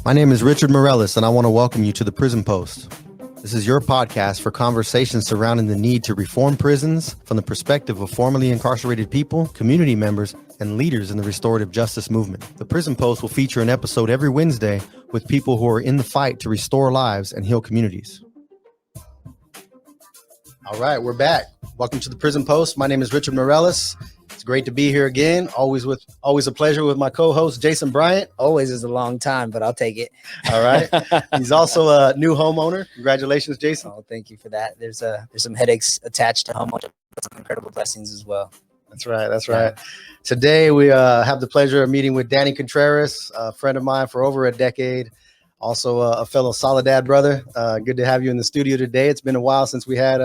My name is Richard Mireles, and I want to welcome you to the Prison Post. This is your podcast for conversations surrounding the need to reform prisons from the perspective of formerly incarcerated people, community members, and leaders in the restorative justice movement. The Prison Post will feature an episode every Wednesday with people who are in the fight to restore lives and heal communities. All right, we're back. Welcome to the Prison Post. My name is Richard Mireles. It's great to be here again. Always a pleasure with my co-host, Jason Bryant. Always is a long time, but I'll take it. All right. He's also a new homeowner. Congratulations, Jason. Oh, thank you for that. There's some headaches attached to homeownership, but some incredible blessings as well. That's right. Today we have the pleasure of meeting with Danny Contreras, a friend of mine for over a decade. Also a fellow Soledad brother. Good to have you in the studio today. It's been a while since we had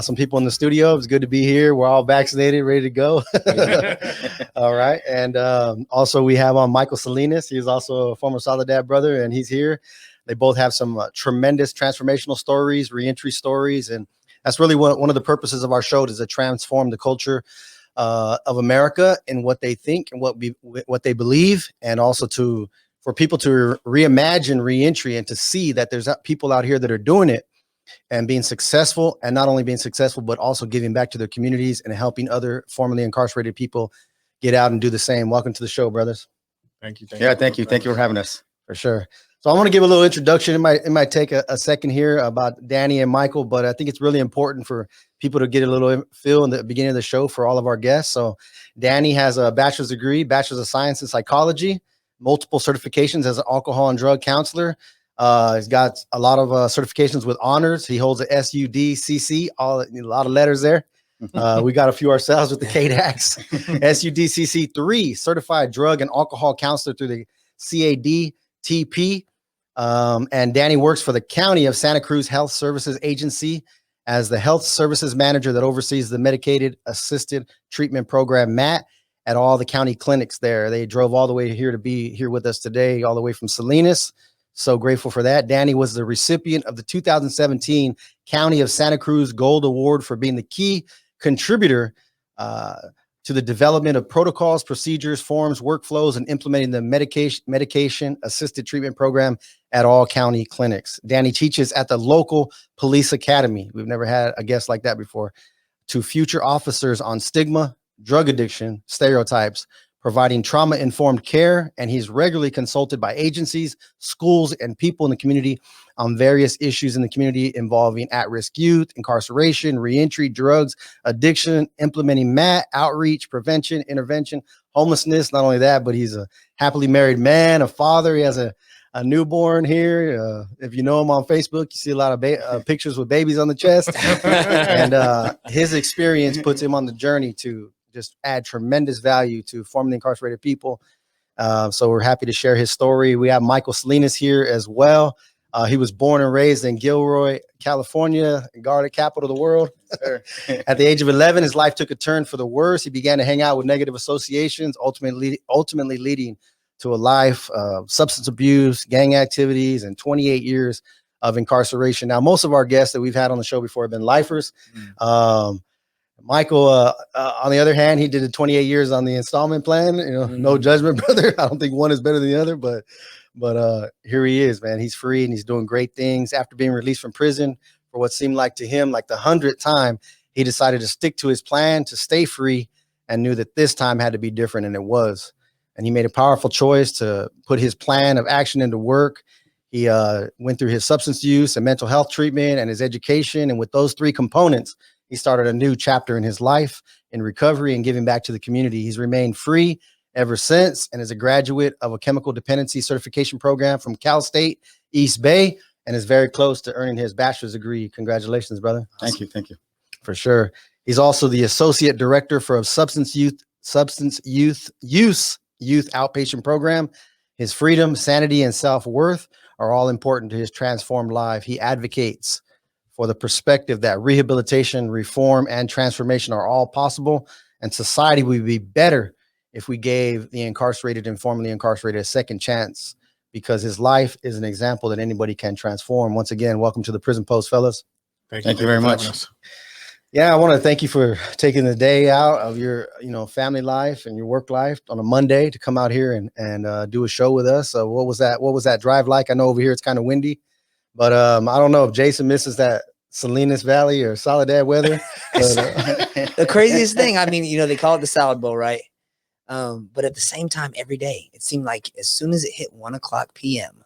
some people in the studio. It's good to be here. We're all vaccinated, ready to go. All right. And also we have on Michael Salinas. He's also a former Soledad brother, and he's here. They both have some tremendous transformational stories, reentry stories. And that's really one of the purposes of our show, is to transform the culture of America and what they think and what they believe, and also for people to reimagine reentry and to see that there's people out here that are doing it and being successful, and not only being successful, but also giving back to their communities and helping other formerly incarcerated people get out and do the same. Welcome to the show, brothers. Thank you. Thank you for having us. For sure. So I want to give a little introduction. It might take a second here about Danny and Michael, but I think it's really important for people to get a little feel in the beginning of the show for all of our guests. So Danny has a bachelor's degree, Bachelor of Science in psychology, multiple certifications as an alcohol and drug counselor. He's got a lot of certifications with honors. He holds a SUDCC, a lot of letters there. We got a few ourselves with the KDAX. SUDCC 3, certified drug and alcohol counselor through the CADTP. And Danny works for the County of Santa Cruz Health Services Agency as the health services manager that oversees the medicated assisted treatment program, MAT, at all the county clinics there. They drove all the way here to be here with us today, all the way from Salinas. So grateful for that. Danny was the recipient of the 2017 County of Santa Cruz Gold Award for being the key contributor to the development of protocols, procedures, forms, workflows, and implementing the medication assisted treatment program at all county clinics. Danny teaches at the local police academy. We've never had a guest like that before. To future officers on stigma, drug addiction, stereotypes, providing trauma-informed care, and he's regularly consulted by agencies, schools, and people in the community on various issues in the community involving at-risk youth, incarceration, reentry, drugs, addiction, implementing MAT, outreach, prevention, intervention, homelessness. Not only that, but he's a happily married man, a father. He has a newborn here. If you know him on Facebook, you see a lot of pictures with babies on the chest. And his experience puts him on the journey to just add tremendous value to formerly incarcerated people. So we're happy to share his story. We have Michael Salinas here as well. He was born and raised in Gilroy, California, Garden capital of the world. At the age of 11, his life took a turn for the worse. He began to hang out with negative associations, ultimately leading to a life of substance abuse, gang activities, and 28 years of incarceration. Now, most of our guests that we've had on the show before have been lifers. Michael, on the other hand, he did 28 years on the installment plan. No judgment, brother. I don't think one is better than the other, but here he is, man. He's free and he's doing great things. After being released from prison for what seemed like to him like the 100th time, he decided to stick to his plan to stay free and knew that this time had to be different, and it was. And he made a powerful choice to put his plan of action into work. He went through his substance use and mental health treatment and his education, and with those three components, he started a new chapter in his life in recovery and giving back to the community. He's remained free ever since and is a graduate of a chemical dependency certification program from Cal State East Bay and is very close to earning his bachelor's degree. Congratulations, brother. Thank you. For sure. He's also the associate director for a substance use outpatient program. His freedom, sanity, and self-worth are all important to his transformed life. He advocates for the perspective that rehabilitation, reform, and transformation are all possible, and society would be better if we gave the incarcerated and formerly incarcerated a second chance, because his life is an example that anybody can transform. Once again, welcome to the Prison Post, fellas. Thank you very much. Yeah, I want to thank you for taking the day out of your, family life and your work life on a Monday to come out here and do a show with us. What was that? What was that drive like? I know over here it's kind of windy, but I don't know if Jason misses that Salinas Valley or Soledad weather. But, The craziest thing, I mean, they call it the salad bowl, right? But at the same time, every day, it seemed like as soon as it hit 1:00 p.m.,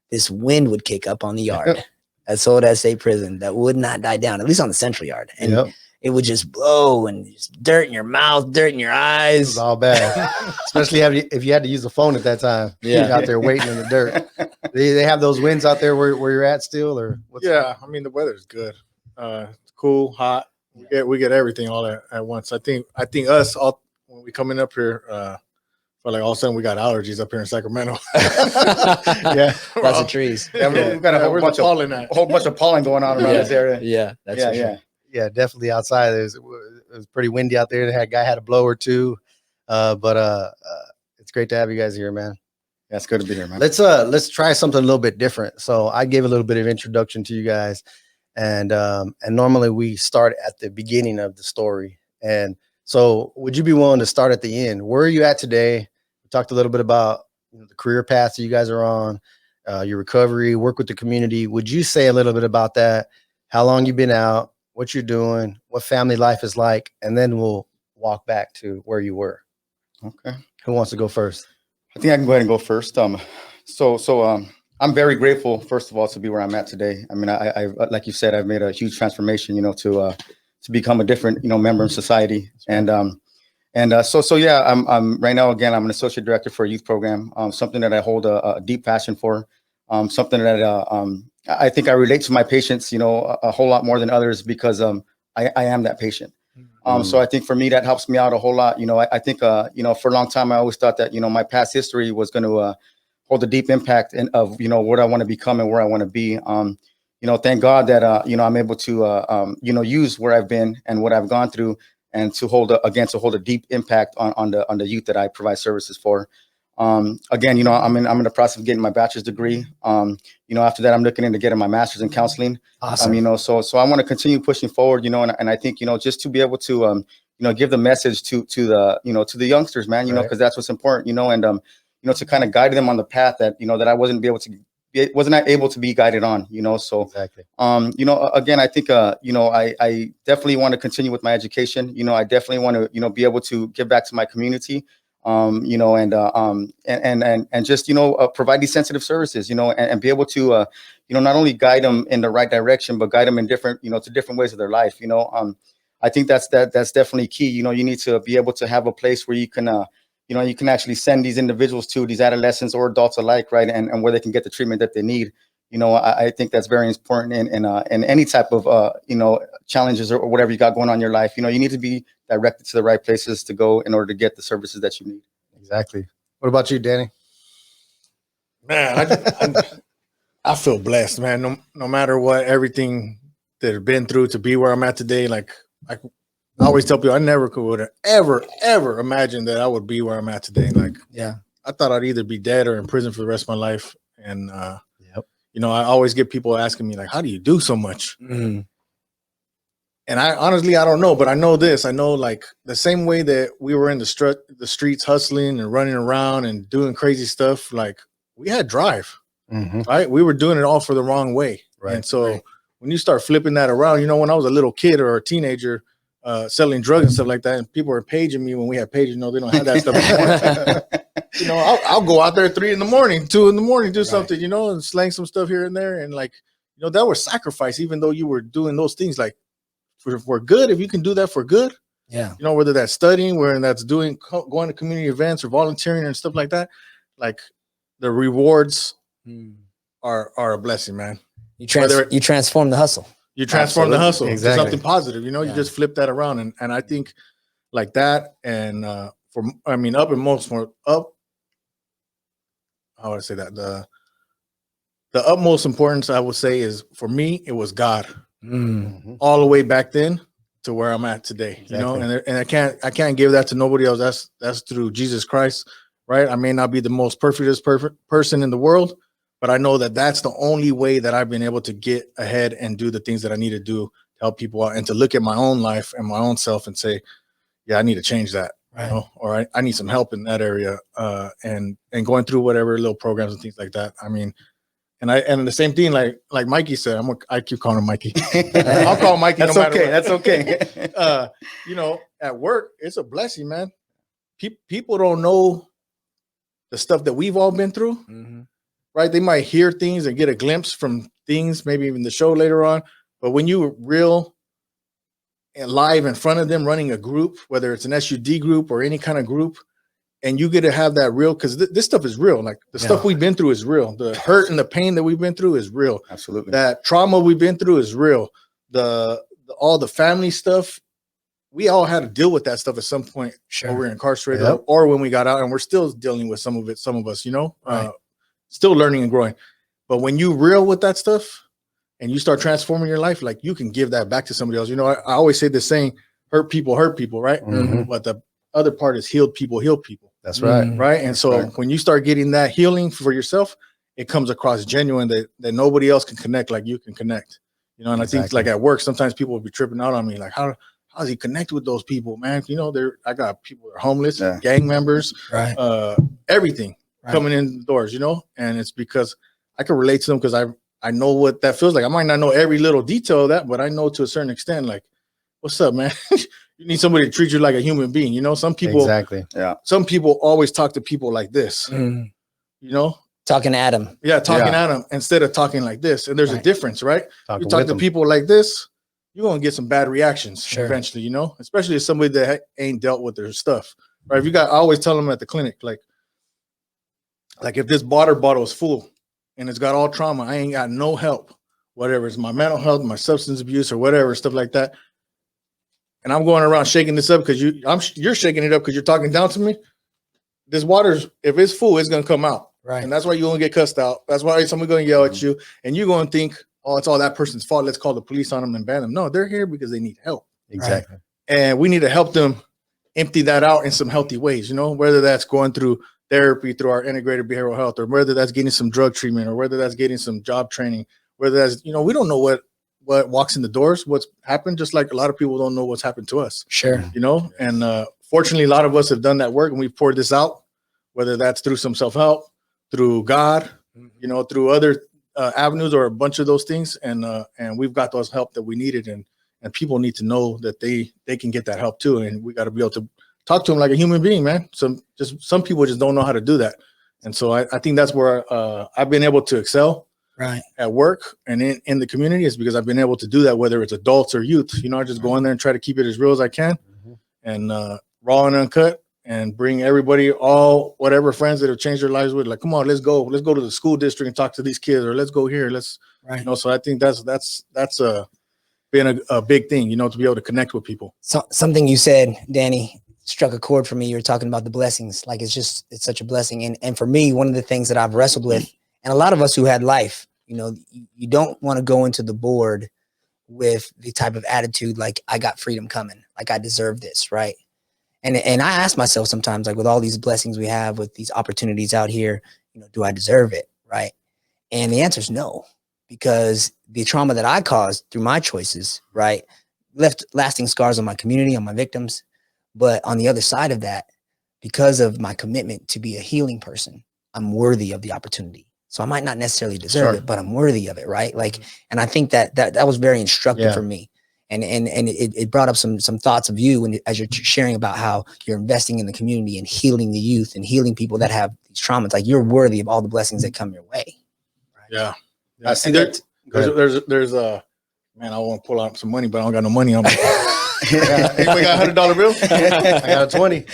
this wind would kick up on the yard at Soledad State Prison that would not die down, at least on the central yard. And it would just blow and just dirt in your mouth, dirt in your eyes. It was all bad, especially if you had to use the phone at that time. Yeah. Out there waiting in the dirt. They have those winds out there where you're at still, or what's I mean, the weather's good. It's cool, hot. We get everything all at once. I think us all when we coming up here, but like all of a sudden we got allergies up here in Sacramento. Yeah, lots of trees. Yeah, we've got a whole bunch of pollen going on around this area. Yeah, that's yeah, definitely outside. It was pretty windy out there. The guy had a blower too, but it's great to have you guys here, man. Yeah, it's good to be here, man. Let's try something a little bit different. So I gave a little bit of introduction to you guys, and normally we start at the beginning of the story. And so, would you be willing to start at the end? Where are you at today? We talked a little bit about the career path that you guys are on, your recovery, work with the community. Would you say a little bit about that? How long you've been out, what you're doing, what family life is like, and then we'll walk back to where you were. Okay. Who wants to go first? I think I can go ahead and go first. So I'm very grateful, first of all, to be where I'm at today. I mean, I like you said, I've made a huge transformation, to become a different, member of society. And I'm right now, again, I'm an associate director for a youth program, something that I hold a deep passion for, something that I think I relate to my patients, a whole lot more than others because I am that patient. So I think for me, that helps me out a whole lot. I think, for a long time, I always thought that, my past history was going to hold a deep impact of, what I want to become and where I want to be. Thank God that, I'm able to, use where I've been and what I've gone through and to hold a deep impact on the youth that I provide services for. Again, I'm in the process of getting my bachelor's degree. After that, I'm looking into getting my master's in counseling. Awesome. So I want to continue pushing forward, and I think, just to be able to, give the message to the youngsters, man, because that's what's important, and, to kind of guide them on the path that, that I wasn't able to be guided on, so Exactly. Again, I think, I definitely want to continue with my education. I definitely want to, be able to give back to my community, and just, provide these sensitive services, and be able to, not only guide them in the right direction, but guide them in different, to different ways of their life. I think that's definitely key. You need to be able to have a place where you can, you can actually send these individuals to these adolescents or adults alike, right? And where they can get the treatment that they need. I think that's very important in any type of, challenges or whatever you got going on in your life. You need to be directed to the right places to go in order to get the services that you need. Exactly. What about you, Danny? Man, I feel blessed, man. No matter what, everything that I've been through to be where I'm at today, like I always tell people, I never could have ever imagined that I would be where I'm at today. Like, I thought I'd either be dead or in prison for the rest of my life. And, I always get people asking me, like, how do you do so much? Mm-hmm. And I honestly, I don't know, but I know this. I know, like, the same way that we were in the streets hustling and running around and doing crazy stuff, like, we had drive, right? We were doing it all for the wrong way. Right. And so when you start flipping that around, when I was a little kid or a teenager, selling drugs and stuff like that, and people were paging me when we had pages. They don't have that stuff anymore. I'll go out there at 3 a.m, 2 a.m, do something, and slang some stuff here and there. And like, that was sacrifice, even though you were doing those things like for good. If you can do that for good, whether that's studying, whether that's going to community events or volunteering and stuff like that, like the rewards are a blessing, man. You transform the hustle. You transform the hustle exactly. to something positive, you just flip that around. And I think like that. And how would I say that? The utmost importance, I would say, is for me, it was God all the way back then to where I'm at today, Exactly. and I can't give that to nobody else. That's through Jesus Christ, right? I may not be the most perfect person in the world, but I know that that's the only way that I've been able to get ahead and do the things that I need to do help people out and to look at my own life and my own self and say, yeah, I need to change that, Right. you know, or I need some help in that area. And going through whatever little programs and things like that. I mean, and the same thing, like Mikey said, I keep calling him Mikey. I'll call him Mikey. That's no matter okay. what. That's okay. You know, at work, it's a blessing, man. People don't know the stuff that we've all been through, right? They might hear things and get a glimpse from things, maybe even the show later on. But when you were real and live in front of them running a group, whether it's an SUD group or any kind of group, and you get to have that real, because this stuff is real. Like the stuff we've been through is real. The hurt and the pain that we've been through is real. Absolutely. That trauma we've been through is real. All the family stuff, we all had to deal with that stuff at some point when we were incarcerated or when we got out, and we're still dealing with some of it. Some of us, you know, still learning and growing. But when you real with that stuff and you start transforming your life, like you can give that back to somebody else. You know, I always say this saying, hurt people, right? But the other part is healed people, heal people. That's right. Right. And so when you start getting that healing for yourself, it comes across genuine that nobody else can connect like you can connect. You know, and I think like at work, sometimes people will be tripping out on me, like, how does he connect with those people, man? You know, I got people that are homeless, gang members, everything coming in the doors, you know, and it's because I can relate to them because I know what that feels like. I might not know every little detail of that, but I know to a certain extent, like, what's up, man? You need somebody to treat you like a human being. You know, some people, some people always talk to people like this, you know, talking at them. Yeah. Talking at them instead of talking like this. And there's a difference, right? You talk to people like this, you're going to get some bad reactions eventually, you know, especially if somebody that ain't dealt with their stuff, right? I always tell them at the clinic, like if this water bottle is full and it's got all trauma, I ain't got no help, whatever it's my mental health, my substance abuse or whatever, stuff like that. And I'm going around shaking this up because you're shaking it up because you're talking down to me. This water's, if it's full, it's going to come out. Right. And that's why you're going to get cussed out. That's why somebody's going to yell at you. And you're going to think, oh, it's all that person's fault. Let's call the police on them and ban them. No, they're here because they need help. Exactly. And we need to help them empty that out in some healthy ways, you know, whether that's going through therapy through our integrated behavioral health, or whether that's getting some drug treatment, or whether that's getting some job training, whether that's, you know, we don't know what walks in the doors, what's happened, just like a lot of people don't know what's happened to us. Sure. You know, and fortunately, a lot of us have done that work and we've poured this out, whether that's through some self-help, through God, you know, through other avenues or a bunch of those things. And we've got those help that we needed. And people need to know that they can get that help too. And we got to be able to talk to them like a human being, man. Some people just don't know how to do that. And so I think that's where I've been able to excel at work and in the community, is because I've been able to do that, whether it's adults or youth. You know, I just go in there and try to keep it as real as I can and raw and uncut, and bring everybody, all whatever friends that have changed their lives with, like, come on, let's go to the school district and talk to these kids, or let's go here. You know, so I think that's been a big thing, you know, to be able to connect with people. So, something you said, Danny, struck a chord for me. You were talking about the blessings. Like, it's such a blessing. And for me, one of the things that I've wrestled with, and a lot of us who had life, you know, you don't want to go into the board with the type of attitude, like, I got freedom coming, like I deserve this. Right. And I ask myself sometimes, like, with all these blessings we have, with these opportunities out here, you know, do I deserve it? Right. And the answer is no, because the trauma that I caused through my choices, right, left lasting scars on my community, on my victims. But on the other side of that, because of my commitment to be a healing person, I'm worthy of the opportunity. So I might not necessarily deserve it, but I'm worthy of it, right? Like, and I think that was very instructive for me. And it brought up some thoughts of you, and as you're sharing about how you're investing in the community and healing the youth and healing people that have these traumas. Like, you're worthy of all the blessings that come your way. Right? Yeah. I see that. There's a, man, I want to pull out some money, but I don't got no money on me. Anybody got $100 bill? I got a 20.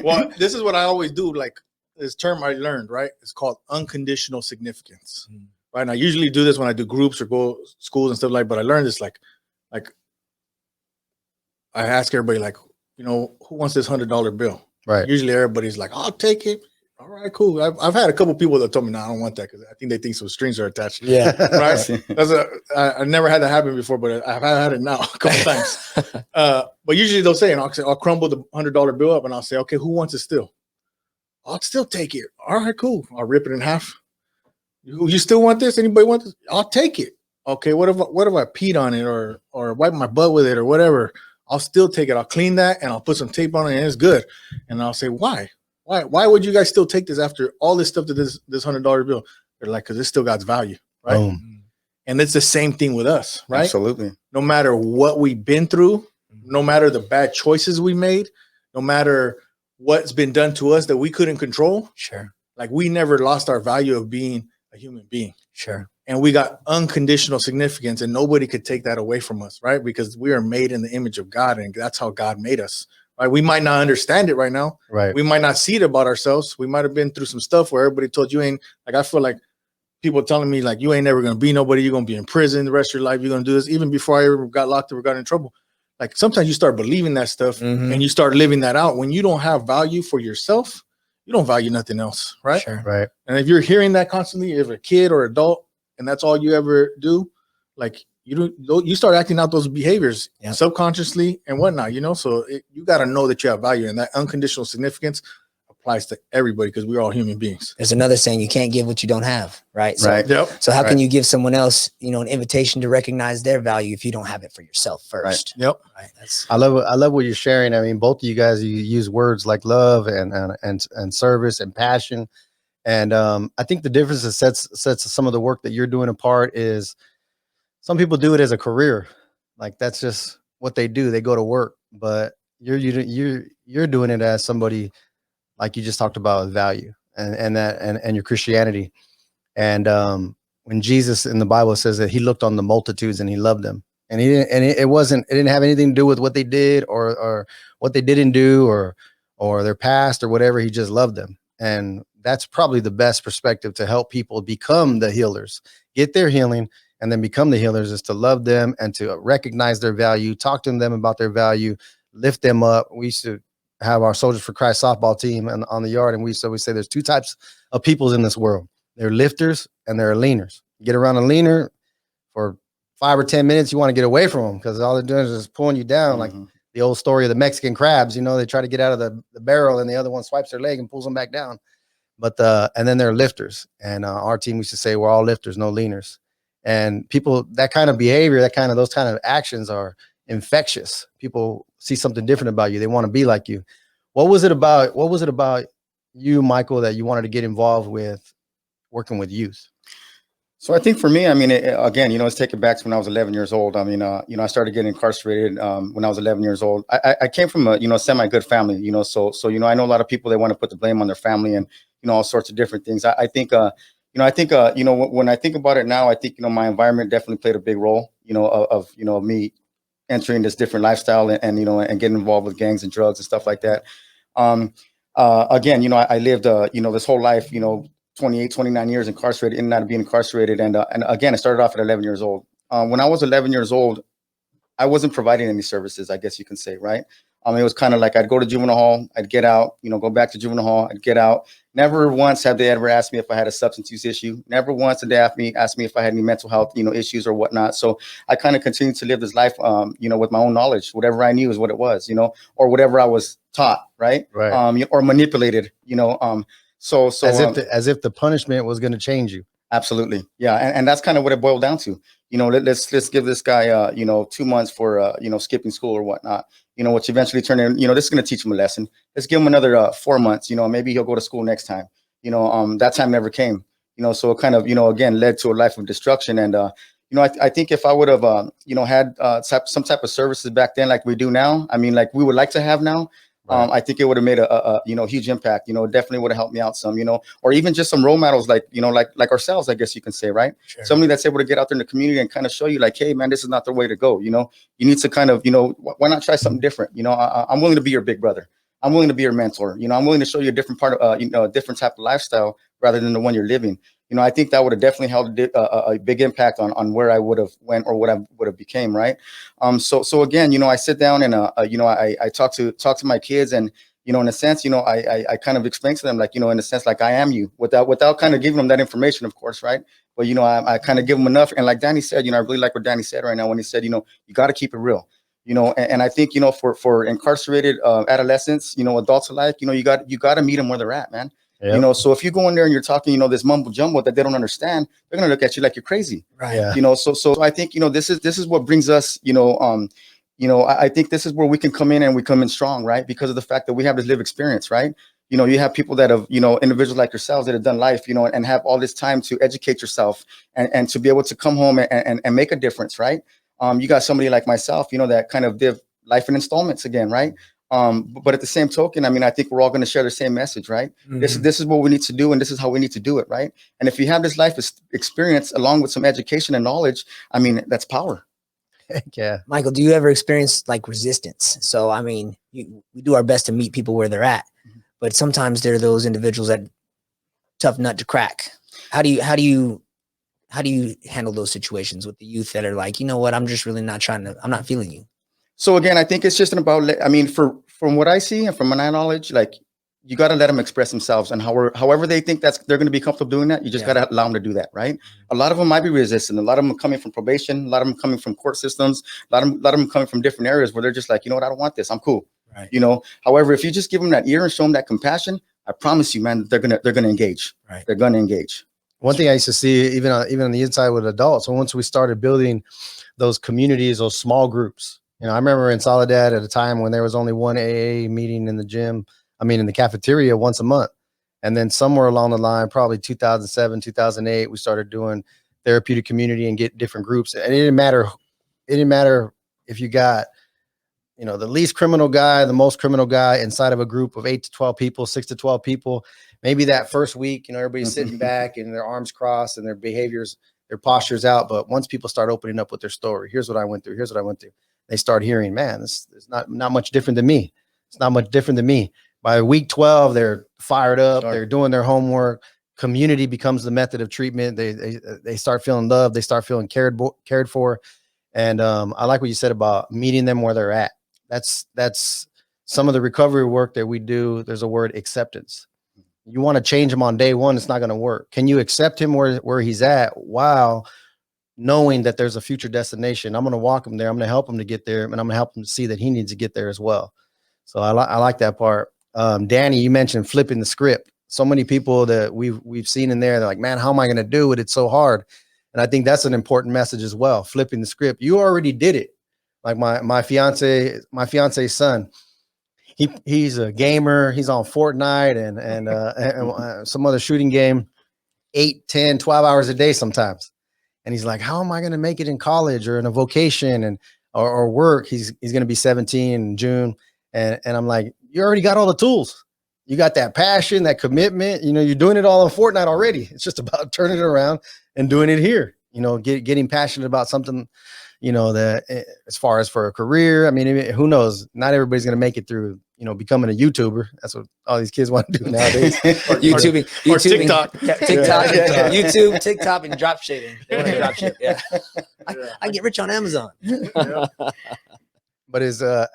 Well, this is what I always do. Like, this term I learned, right? It's called unconditional significance. Right. And I usually do this when I do groups or go schools and stuff like, but I learned this, like I ask everybody, like, you know, who wants this $100 bill? Right. Usually everybody's like, I'll take it. All right, cool. I've had a couple people that told me, no, I don't want that, because I think they think some strings are attached. Yeah. Right. I never had that happen before, but I've had it now a couple times. But usually they'll say, and I'll crumble the $100 bill up and I'll say, okay, who wants it still? I'll still take it. All right, cool. I'll rip it in half. You still want this? Anybody want this? I'll take it. okay, what if I peed on it or wipe my butt with it or whatever? I'll still take it. I'll clean that and I'll put some tape on it and it's good. And I'll say, why would you guys still take this after all this stuff to this $100 bill? They're like, because it still got value, right? Boom. And it's the same thing with us, right? Absolutely. No matter what we've been through, no matter the bad choices we made, no matter what's been done to us that we couldn't control. Sure. Like we never lost our value of being a human being. Sure. And we got unconditional significance and nobody could take that away from us, right? Because we are made in the image of God and that's how God made us, right? We might not understand it right now. Right. We might not see it about ourselves. We might have been through some stuff where everybody told you ain't, like, I feel like people telling me like, you ain't never going to be nobody. You're going to be in prison the rest of your life. You're going to do this. Even before I ever got locked up or got in trouble. Like sometimes you start believing that stuff and you start living that out. When you don't have value for yourself, you don't value nothing else, right? Sure. Right. And if you're hearing that constantly, if a kid or adult, and that's all you ever do, like you start acting out those behaviors subconsciously and whatnot, you know? So you got to know that you have value, and that unconditional significance applies to everybody because we're all human beings. There's another saying, you can't give what you don't have, right? So, Right. Yep. so how can you give someone else, you know, an invitation to recognize their value if you don't have it for yourself first? Yep. Right. That's I love what you're sharing. I mean, both of you guys, you use words like love and service and passion. And I think the difference that sets some of the work that you're doing apart is some people do it as a career. Like that's just what they do. They go to work, but you're doing it as somebody, like you just talked about, with value and your Christianity. And when Jesus in the Bible says that he looked on the multitudes and he loved them, and he didn't, and it didn't have anything to do with what they did or what they didn't do or their past or whatever. He just loved them. And that's probably the best perspective to help people become the healers, get their healing, and then become the healers, is to love them and to recognize their value, talk to them about their value, lift them up. We used to have our Soldiers for Christ softball team on the yard, and we say there's two types of people in this world. They're lifters and they're leaners. You get around a leaner for 5 or 10 minutes, you want to get away from them because all they're doing is just pulling you down. Like the old story of the Mexican crabs, you know, they try to get out of the barrel and the other one swipes their leg and pulls them back down. But and then they're lifters, and our team used to say we're all lifters, no leaners. And people, that kind of behavior, those kind of actions are infectious. People see something different about you. They want to be like you. What was it about you, Michael, that you wanted to get involved with working with youth? So I think for me, I mean, again, you know, let's take it back to when I was 11 years old. I mean, you know, I started getting incarcerated when I was 11 years old. I came from a, you know, semi-good family, you know, so, you know, I know a lot of people, they want to put the blame on their family and, you know, all sorts of different things. I think, you know, when I think about it now, I think, you know, my environment definitely played a big role, you know, of you know, me entering this different lifestyle and, you know, and getting involved with gangs and drugs and stuff like that. Again, you know, I lived, you know, this whole life, you know, 28, 29 years incarcerated, in and out of being incarcerated. And again, I started off at 11 years old. When I was 11 years old, I wasn't providing any services, I guess you can say, right? It was kind of like I'd go to juvenile hall, I'd get out, you know, go back to juvenile hall, I'd get out. Never once have they ever asked me if I had a substance use issue. Never once did they ask me if I had any mental health, you know, issues or whatnot. So I kind of continued to live this life, you know, with my own knowledge. Whatever I knew is what it was, you know, or whatever I was taught, right? Right. Or manipulated, you know. So as if the punishment was going to change you. Absolutely. Yeah. And that's kind of what it boiled down to. You know, let's give this guy, you know, 2 months for, you know, skipping school or whatnot, you know, which eventually turned in, you know, this is going to teach him a lesson. Let's give him another 4 months, you know, maybe he'll go to school next time. You know, that time never came, you know, so it kind of, you know, again, led to a life of destruction. And, you know, I think if I would have, you know, had some type of services back then, like we do now, I mean, like we would like to have now, I think it would have made a you know, huge impact. You know, it definitely would have helped me out some, you know, or even just some role models, like, you know, like ourselves, I guess you can say, right? Sure. Somebody that's able to get out there in the community and kind of show you like, hey, man, this is not the way to go. You know, you need to kind of, you know, why not try something different? You know, I'm willing to be your big brother. I'm willing to be your mentor. You know, I'm willing to show you a different part of, you know, a different type of lifestyle rather than the one you're living. You know, I think that would have definitely held a big impact on where I would have went or what I would have became, right? So again, you know, I sit down and, you know, I talk to my kids, and, you know, in a sense, you know, I kind of explain to them, like, you know, in a sense, like I am you, without kind of giving them that information, of course, right? But, you know, I kind of give them enough. And like Danny said, you know, I really like what Danny said right now when he said, you know, you got to keep it real. You know, and I think, you know, for incarcerated adolescents, you know, adults alike, you know, you got to meet them where they're at, man. Yep. You know, so if you go in there and you're talking, you know, this mumbo jumbo that they don't understand, they're going to look at you like you're crazy. Right. Yeah. You know, so I think, you know, this is what brings us, I think this is where we can come in, and we come in strong, right? Because of the fact that we have this lived experience, right? You know, you have people that have, you know, individuals like yourselves that have done life, you know, and have all this time to educate yourself and to be able to come home and make a difference, right? You got somebody like myself, you know, that kind of did life in installments again, right? But at the same token, I mean, I think we're all going to share the same message, right? Mhm. This is what we need to do, and this is how we need to do it, right? And if you have this life experience along with some education and knowledge, I mean, that's power. Heck yeah. Michael, do you ever experience like resistance? So, I mean, we do our best to meet people where they're at, but sometimes there are those individuals that tough nut to crack. How do you handle those situations with the youth that are like, you know what, I'm just really not I'm not feeling you? So again, I think it's just about, I mean, from what I see and from my knowledge, like, you got to let them express themselves, and however they think they're going to be comfortable doing that. You just got to allow them to do that, right? A lot of them might be resistant. A lot of them are coming from probation. A lot of them coming from court systems. A lot of them coming from different areas where they're just like, you know what, I don't want this. I'm cool. Right. You know. However, if you just give them that ear and show them that compassion, I promise you, man, they're gonna engage. Right. They're gonna engage. One thing I used to see, even on the inside with adults, so once we started building those communities, those small groups, you know, I remember in Soledad at a time when there was only one AA meeting in the gym. I mean, in the cafeteria once a month. And then somewhere along the line, probably 2007, 2008, we started doing therapeutic community and get different groups. And it didn't matter if you got, you know, the least criminal guy, the most criminal guy inside of a group of 8 to 12 people, 6 to 12 people. Maybe that first week, you know, everybody's sitting back and their arms crossed and their behaviors, their postures out. But once people start opening up with their story, here's what I went through. Here's what I went through. They start hearing, man, this is not much different than me. It's not much different than me. By week 12, they're fired up. They're doing their homework. Community becomes the method of treatment. They start feeling loved. They start feeling cared for. And I like what you said about meeting them where they're at. That's some of the recovery work that we do. There's a word, acceptance. You want to change him on day one, it's not going to work. Can you accept him where he's at while knowing that there's a future destination? I'm going to walk him there. I'm going to help him to get there, and I'm going to help him to see that he needs to get there as well. So I like that part. Danny, you mentioned flipping the script. So many people that we've seen in there, they're like, man, how am I going to do it? It's so hard. And I think that's an important message as well. Flipping the script. You already did it. Like my fiance's son, he's a gamer. He's on Fortnite and some other shooting game, 8, 10, 12 hours a day sometimes. And he's like, how am I going to make it in college or in a vocation or work? He's going to be 17 in June. And I'm like, you already got all the tools. You got that passion, that commitment. You know, you're doing it all on Fortnite already. It's just about turning it around and doing it here. You know, getting passionate about something, you know, that as far as for a career, I mean, who knows? Not everybody's going to make it through, you know, becoming a YouTuber. That's what all these kids want to do nowadays. YouTubing, TikTok. Yeah, TikTok, YouTube, TikTok, and drop shipping. They want to drop ship. Yeah. I get rich on Amazon. But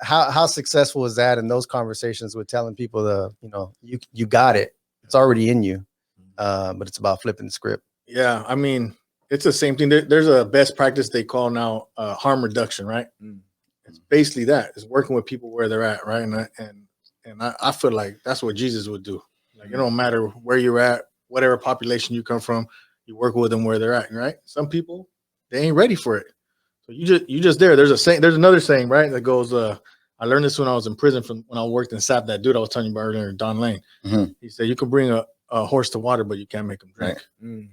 how successful is that in those conversations with telling people you got it? It's already in you, but it's about flipping the script. Yeah, I mean, it's the same thing. There's a best practice they call now harm reduction, right? It's basically that. It's working with people where they're at, right? And I feel like that's what Jesus would do. Like, it don't matter where you're at, whatever population you come from, you work with them where they're at, right? Some people, they ain't ready for it. So you just there. There's another saying, right, that goes, I learned this when I was in prison when I worked in SAP, that dude I was telling you about earlier, Don Lane. Mm-hmm. He said, you can bring a horse to water, but you can't make him drink. Right.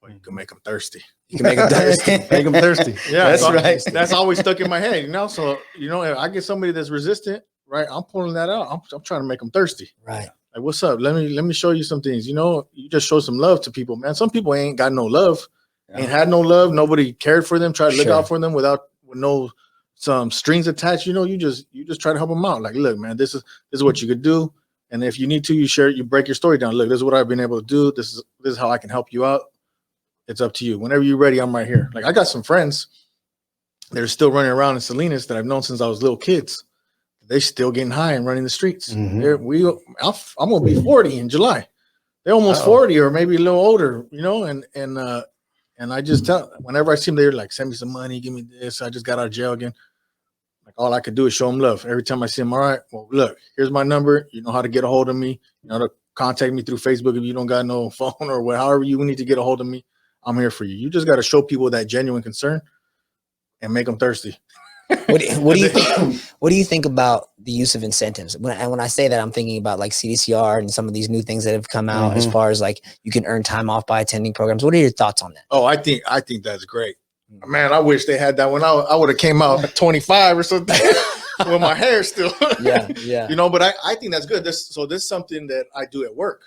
But you can make them thirsty. You can make them thirsty. Make them thirsty. Yeah, that's right. That's always stuck in my head, you know? So, you know, if I get somebody that's resistant, right, I'm pulling that out. I'm trying to make them thirsty. Right. Like, what's up? Let me show you some things. You know, you just show some love to people, man. Some people ain't got no love. Ain't had no love. Nobody cared for them. Try to look out for them with no some strings attached. You know, you just try to help them out. Like, look, man, this is what you could do. And if you need to, you share it. You break your story down. Look, this is what I've been able to do. This is how I can help you out. It's up to you. Whenever you're ready, I'm right here. Like, I got some friends that are still running around in Salinas that I've known since I was little kids. They're still getting high and running the streets. Mm-hmm. I'm gonna be 40 in July. They're almost 40 or maybe a little older, you know, and I just tell, whenever I see them, they're like, send me some money, give me this. I just got out of jail again. Like, all I could do is show them love. Every time I see them, all right, well, look, here's my number. You know how to get a hold of me. You know how to contact me through Facebook if you don't got no phone or however you need to get a hold of me. I'm here for you. You just got to show people that genuine concern and make them thirsty. What do you think? What do you think about the use of incentives? When I say that, I'm thinking about like CDCR and some of these new things that have come out as far as like you can earn time off by attending programs. What are your thoughts on that? Oh, I think that's great. Man, I wish they had that when I would have came out at 25 or something with my hair still. Yeah. You know, but I think that's good. This is something that I do at work,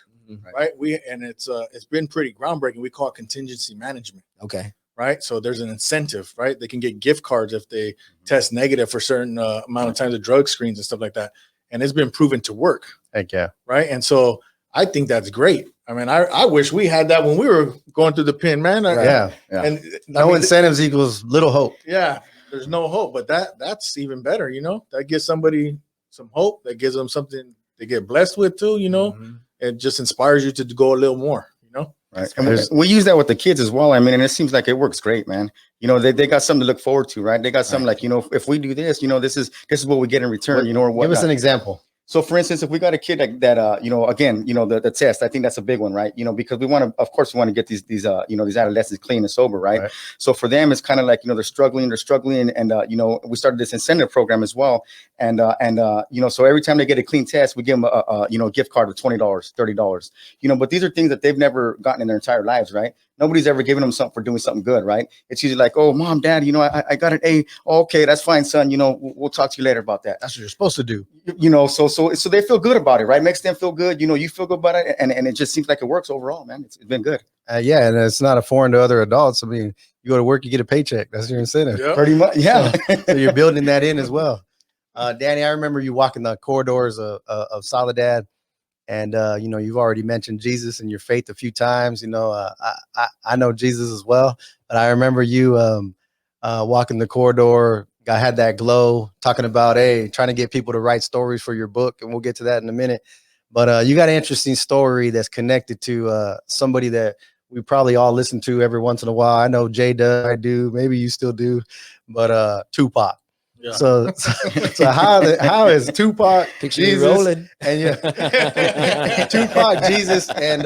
right? It's been pretty groundbreaking. We call it contingency management. Okay. Right. So there's an incentive, right? They can get gift cards if they test negative for certain amount of times of drug screens and stuff like that. And it's been proven to work. Heck yeah. Right. And so I think that's great. I mean, I wish we had that when we were going through the pen, man. Yeah. And no incentives equals little hope. Yeah. There's no hope, but that's even better. You know, that gives somebody some hope. That gives them something to get blessed with too. You know, it just inspires you to go a little more. You know. Right. And we use that with the kids as well. I mean, and it seems like it works great, man. You know, they got something to look forward to, right? They got something like, you know, if we do this, you know, this is what we get in return, you know, or what. Give us an example. So for instance, if we got a kid that you know, again, you know, the test, I think that's a big one, right? You know, because we want to, of course, we want to get these you know, these adolescents clean and sober, right? So for them, it's kind of like, you know, they're struggling, and you know, we started this incentive program as well, and you know, so every time they get a clean test, we give them a you know, gift card of $20, $30, you know, but these are things that they've never gotten in their entire lives, right? Nobody's ever given them something for doing something good, right? It's usually like, oh, mom, dad, you know, I got an A. Oh, okay, that's fine, son. You know, we'll talk to you later about that. That's what you're supposed to do. You know, so they feel good about it, right? Makes them feel good. You know, you feel good about it, and it just seems like it works overall, man. It's been good. Yeah, and it's not a foreign to other adults. I mean, you go to work, you get a paycheck. That's your incentive. Yep. Pretty much, yeah. So you're building that in as well. Danny, I remember you walking the corridors of Soledad. And, you know, you've already mentioned Jesus and your faith a few times. You know, I know Jesus as well, but I remember you walking the corridor. I had that glow talking about, hey, trying to get people to write stories for your book. And we'll get to that in a minute. But you got an interesting story that's connected to somebody that we probably all listen to every once in a while. I know Jay does. I do. Maybe you still do. But Tupac. Yeah. So how is Tupac, Picture Jesus, rolling, and Tupac, Jesus, and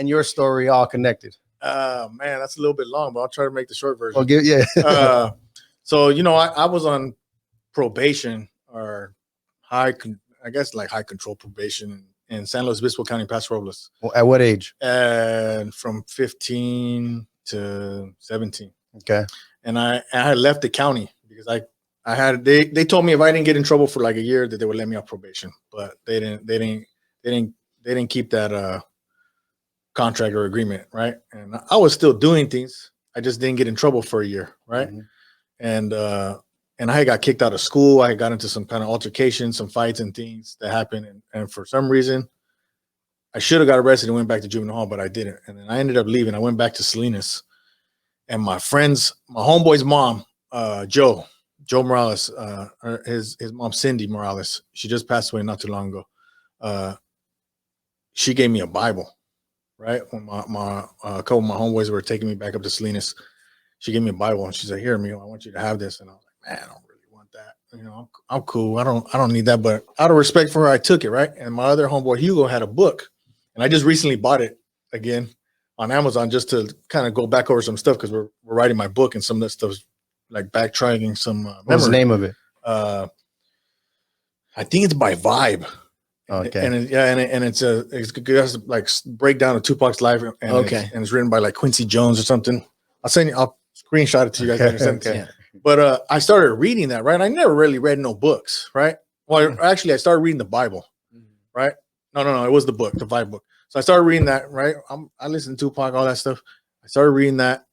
your story all connected? Man, that's a little bit long, but I'll try to make the short version. Well, So you know, I was on probation or high control probation in San Luis Obispo County, Paso Robles. At what age? And from 15 to 17. Okay. And I had left the county because they told me if I didn't get in trouble for like a year that they would let me off probation, but they didn't keep that contract or agreement, right? And I was still doing things. I just didn't get in trouble for a year, right? And I got kicked out of school. I got into some kind of altercation, some fights and things that happened, and for some reason I should have got arrested and went back to juvenile hall, but I didn't. And then I ended up leaving. I went back to Salinas. And my homeboy's mom, Joe Mireles, his mom, Cindy Mireles, she just passed away not too long ago. She gave me a Bible, right? When a couple of my homeboys were taking me back up to Salinas, she gave me a Bible and she said, "Here, Emil, I want you to have this." And I was like, "Man, I don't really want that. You know, I'm cool. I don't need that." But out of respect for her, I took it, right? And my other homeboy Hugo had a book, and I just recently bought it again on Amazon just to kind of go back over some stuff because we're writing my book and some of that stuff's like backtracking some what's the name of it? I think it's by Vibe. Okay. And it's like breakdown of Tupac's life and it's written by like Quincy Jones or something. I'll screenshot it to you guys. Okay. But I started reading that, right? I never really read no books, right? Well, actually I started reading the Bible, right? No, it was the book, the Vibe book. So I started reading that, right? I listened to Tupac, all that stuff. I started reading that,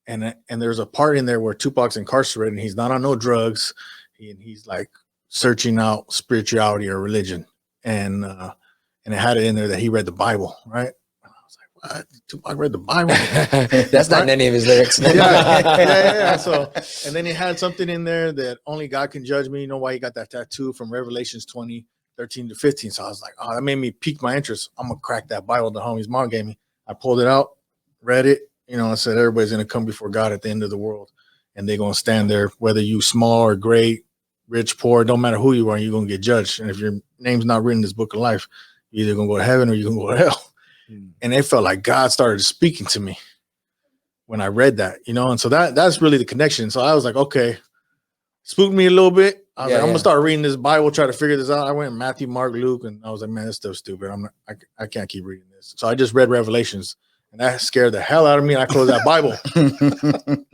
and there's a part in there where Tupac's incarcerated, and he's not on no drugs. He's like searching out spirituality or religion, and it had it in there that he read the Bible, right? And I was like, what? Tupac read the Bible? That's not in any of his lyrics. Yeah. So, and then he had something in there that only God can judge me. You know why he got that tattoo from Revelations 20:13 to 15. So I was like, oh, that made me pique my interest. I'm gonna crack that Bible the homie's mom gave me. I pulled it out, read it, you know, and said everybody's gonna come before God at the end of the world, and they're gonna stand there, whether you small or great, rich, poor, don't matter who you are, you're going to get judged. And if your name's not written in this book of life, you're either going to go to heaven or you're going to go to hell. And it felt like God started speaking to me when I read that, you know? And so that's really the connection. So I was like, okay, spooked me a little bit. I was like, I'm going to start reading this Bible, try to figure this out. I went Matthew, Mark, Luke, and I was like, man, this stuff's stupid. I can't keep reading this. So I just read Revelations, and that scared the hell out of me. And I closed that Bible.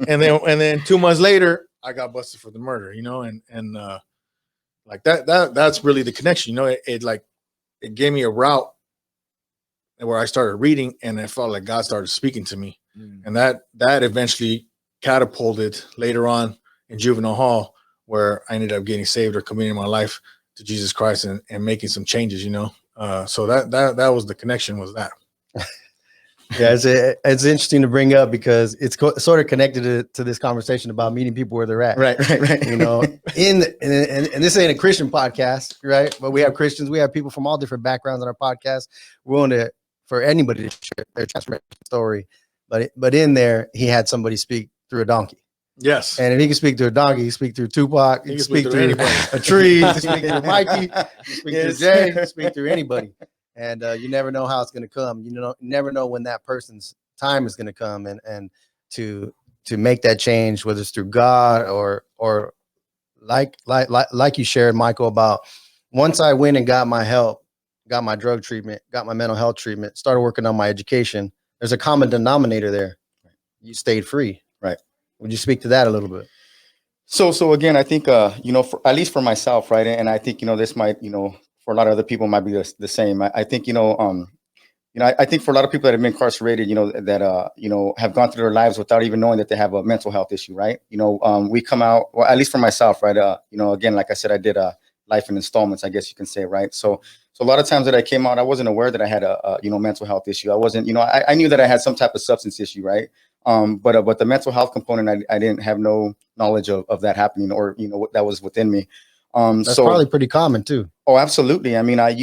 and then 2 months later, I got busted for the murder, you know, and like that's really the connection, you know. It gave me a route where I started reading, and it felt like God started speaking to me. And that eventually catapulted later on in juvenile hall, where I ended up getting saved or committing my life to Jesus Christ and making some changes, you know. So that was the connection, was that. Yeah, it's interesting to bring up because it's sort of connected to this conversation about meeting people where they're at. Right. You know, and this ain't a Christian podcast, right? But we have Christians, we have people from all different backgrounds on our podcast. We're willing for anybody to share their transformation story. But in there, he had somebody speak through a donkey. Yes. And if he can speak through a donkey, he can speak through Tupac, he can speak through a tree, he can speak through Mikey, he can speak through Jay, he can speak through anybody. And you never know how it's going to come. You never know when that person's time is going to come, and to make that change, whether it's through God or like you shared, Michael, about once I went and got my help, got my drug treatment, got my mental health treatment, started working on my education. There's a common denominator there. You stayed free. Right. Would you speak to that a little bit? So again, I think, you know, at least for myself, right. And I think, you know, this might, you know, for a lot of other people might be the same. I think, I think for a lot of people that have been incarcerated, you know, that, you know, have gone through their lives without even knowing that they have a mental health issue. Right. You know, we come out, well, at least for myself, right. You know, again, like I said, I did life in installments, I guess you can say. Right. So a lot of times that I came out, I wasn't aware that I had a you know, mental health issue. I wasn't, you know, I knew that I had some type of substance issue. Right. But the mental health component, I didn't have no knowledge of that happening, or, you know, that was within me. That's probably pretty common too. Oh, absolutely. I mean, I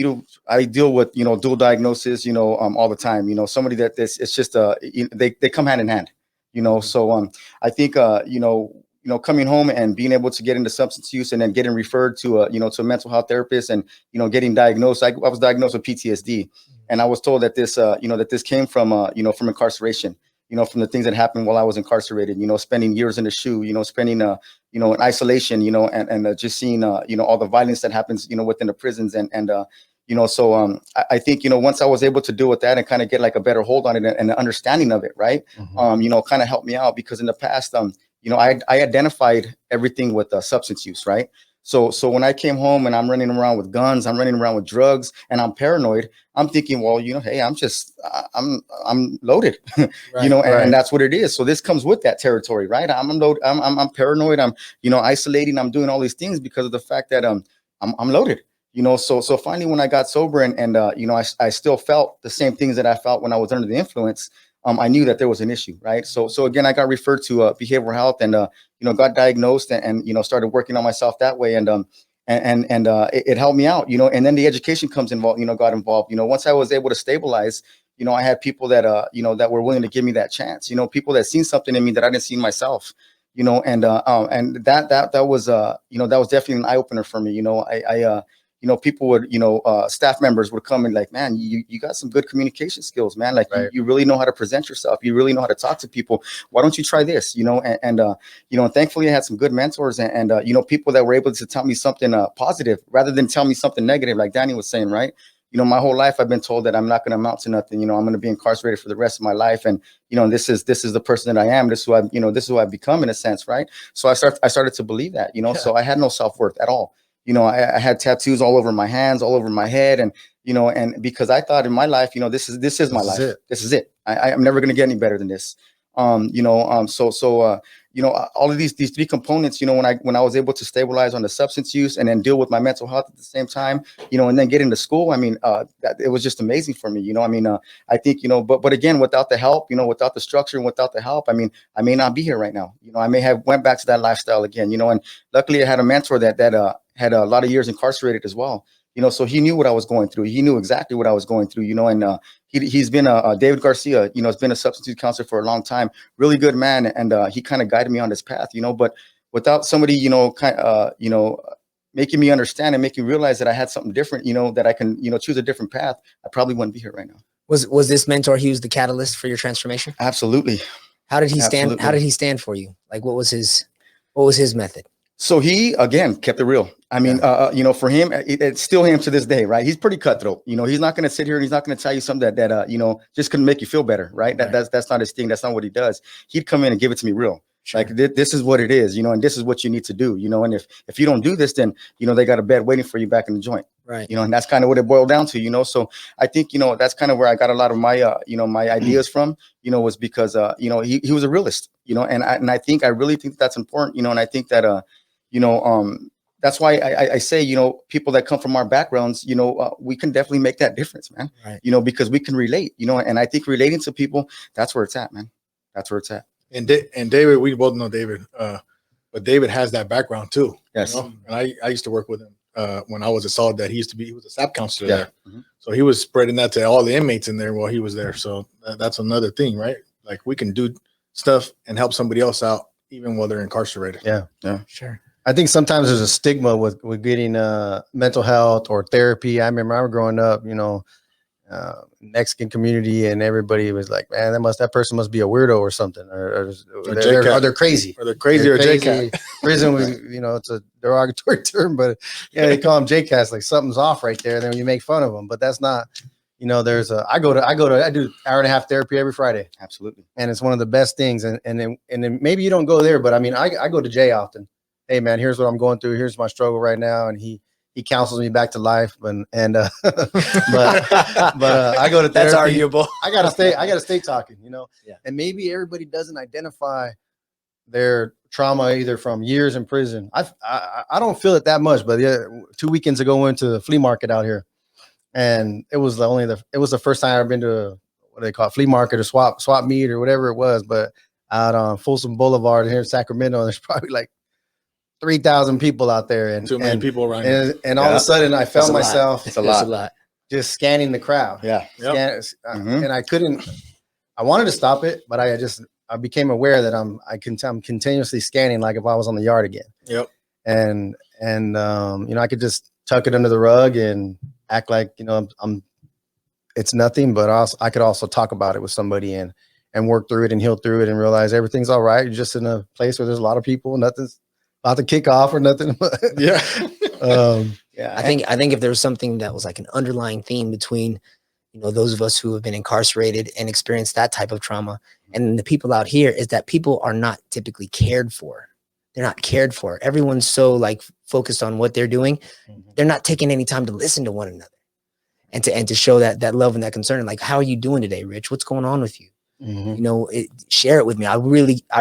deal with, you know, dual diagnosis, you know, all the time, you know, somebody that it's just, they come hand in hand, you know? So, I think, you know, coming home and being able to get into substance use and then getting referred to you know, to a mental health therapist, and, you know, getting diagnosed, I was diagnosed with PTSD, and I was told that this, you know, that this came from, you know, from incarceration. You know, from the things that happened while I was incarcerated, you know, spending years in the SHU, you know, spending, you know, in isolation, you know, and just seeing, you know, all the violence that happens, you know, within the prisons. And you know, so I think, you know, once I was able to deal with that and kind of get like a better hold on it and an understanding of it, right, you know, kind of helped me out, because in the past, you know, I identified everything with substance use, right? So when I came home and I'm running around with guns, I'm running around with drugs, and I'm paranoid, I'm thinking, well, you know, hey, I'm loaded, right, you know, and that's what it is. So this comes with that territory, right? I'm paranoid. I'm, you know, isolating. I'm doing all these things because of the fact that I'm loaded, you know. So finally, when I got sober and you know, I still felt the same things that I felt when I was under the influence. I knew that there was an issue, right? So again, I got referred to behavioral health, and you know, got diagnosed, and you know, started working on myself that way, and it helped me out, you know. And then the education got involved. You know, once I was able to stabilize, you know, I had people that you know, that were willing to give me that chance. You know, people that seen something in me that I didn't see in myself. You know, and that was you know, that was definitely an eye opener for me. You know, I you know, people would, you know, staff members would come and like, man, you got some good communication skills, man. Like, you really know how to present yourself. You really know how to talk to people. Why don't you try this? You know, and you know, and thankfully I had some good mentors and you know, people that were able to tell me something positive rather than tell me something negative, like Danny was saying, right? You know, my whole life I've been told that I'm not going to amount to nothing. You know, I'm going to be incarcerated for the rest of my life. And, you know, this is the person that I am. This is who I've become, in a sense, right? So I started to believe that, you know, so I had no self-worth at all. You know, I had tattoos all over my hands, all over my head. And, you know, and because I thought in my life, you know, this is my life. This is it. I'm never going to get any better than this. You know, you know, all of these three components, you know, when I was able to stabilize on the substance use and then deal with my mental health at the same time, you know, and then get into school, I mean, it was just amazing for me. You know, I mean, I think, you know, but again, without the help, you know, without the structure and without the help, I mean, I may not be here right now. You know, I may have went back to that lifestyle again, you know, and luckily I had a mentor that had a lot of years incarcerated as well. You know, so he knew what I was going through. He knew exactly what I was going through, you know, and he's been David Garcia, you know, has been a substance use counselor for a long time, really good man. And he kind of guided me on this path, you know, but without somebody, you know, making me understand and making me realize that I had something different, that I can, choose a different path, I probably wouldn't be here right now. Was this mentor, he was the catalyst for your transformation? Absolutely. How did he stand? Absolutely. How did he stand for you? Like, what was his method? So he, again, kept it real. I mean, for him, it's still him to this day, right? He's pretty cutthroat. He's not going to sit here and he's not going to tell you something that just going to make you feel better, right? That's not his thing. That's not what he does. He'd come in and give it to me real. Sure. Like, this is what it is, and this is what you need to do, and if you don't do this, then, they got a bed waiting for you back in the joint. Right. And that's kind of what it boiled down to, so I think, that's kind of where I got a lot of my, my ideas from, was because, he was a realist, and I think, I really think that's important, and I think that, that's why I say, people that come from our backgrounds, we can definitely make that difference, man, right. Because we can relate, and I think relating to people, that's where it's at, man. That's where it's at. And David, we both know David, but David has that background too. Yes. And I used to work with him when I was a solid that he was a SAP counselor there. Mm-hmm. So he was spreading that to all the inmates in there while he was there. So that's another thing, right? Like, we can do stuff and help somebody else out even while they're incarcerated. Yeah. Sure. I think sometimes there's a stigma with getting mental health or therapy. I remember growing up, Mexican community, and everybody was like, man, that person must be a weirdo or something, or they're crazy. Or they're crazy, or J-Cat. Prison, it's a derogatory term, but they call them J-Cats, like something's off right there. And then you make fun of them, but that's not, I do 1.5 therapy every Friday. Absolutely. And it's one of the best things. And then maybe you don't go there, but I mean, I go to Jay often. Hey man, here's what I'm going through. Here's my struggle right now. And he counsels me back to life. But I go to therapy. That's arguable. I gotta stay talking, Yeah. And maybe everybody doesn't identify their trauma either from years in prison. I don't feel it that much, but 2 weekends ago, went to the flea market out here, and it was the first time I've ever been to what do they call it, flea market or swap meet or whatever it was. But out on Folsom Boulevard here in Sacramento, there's probably like 3,000 people out there, and too many people around. And all of a sudden, I felt myself. It's a lot. Just scanning the crowd. Yeah. And I couldn't. I wanted to stop it, but I became aware that I'm continuously scanning, like if I was on the yard again. Yep. And I could just tuck it under the rug and act like I'm. It's nothing, but I could also talk about it with somebody and work through it and heal through it and realize everything's all right. You're just in a place where there's a lot of people, nothing's about to kick off or nothing. Yeah. I think if there was something that was like an underlying theme between, those of us who have been incarcerated and experienced that type of trauma and the people out here, is that people are not typically cared for. They're not cared for. Everyone's so like focused on what they're doing. They're not taking any time to listen to one another and to show that love and that concern. Like, how are you doing today, Rich? What's going on with you? Mm-hmm. Share it with me. I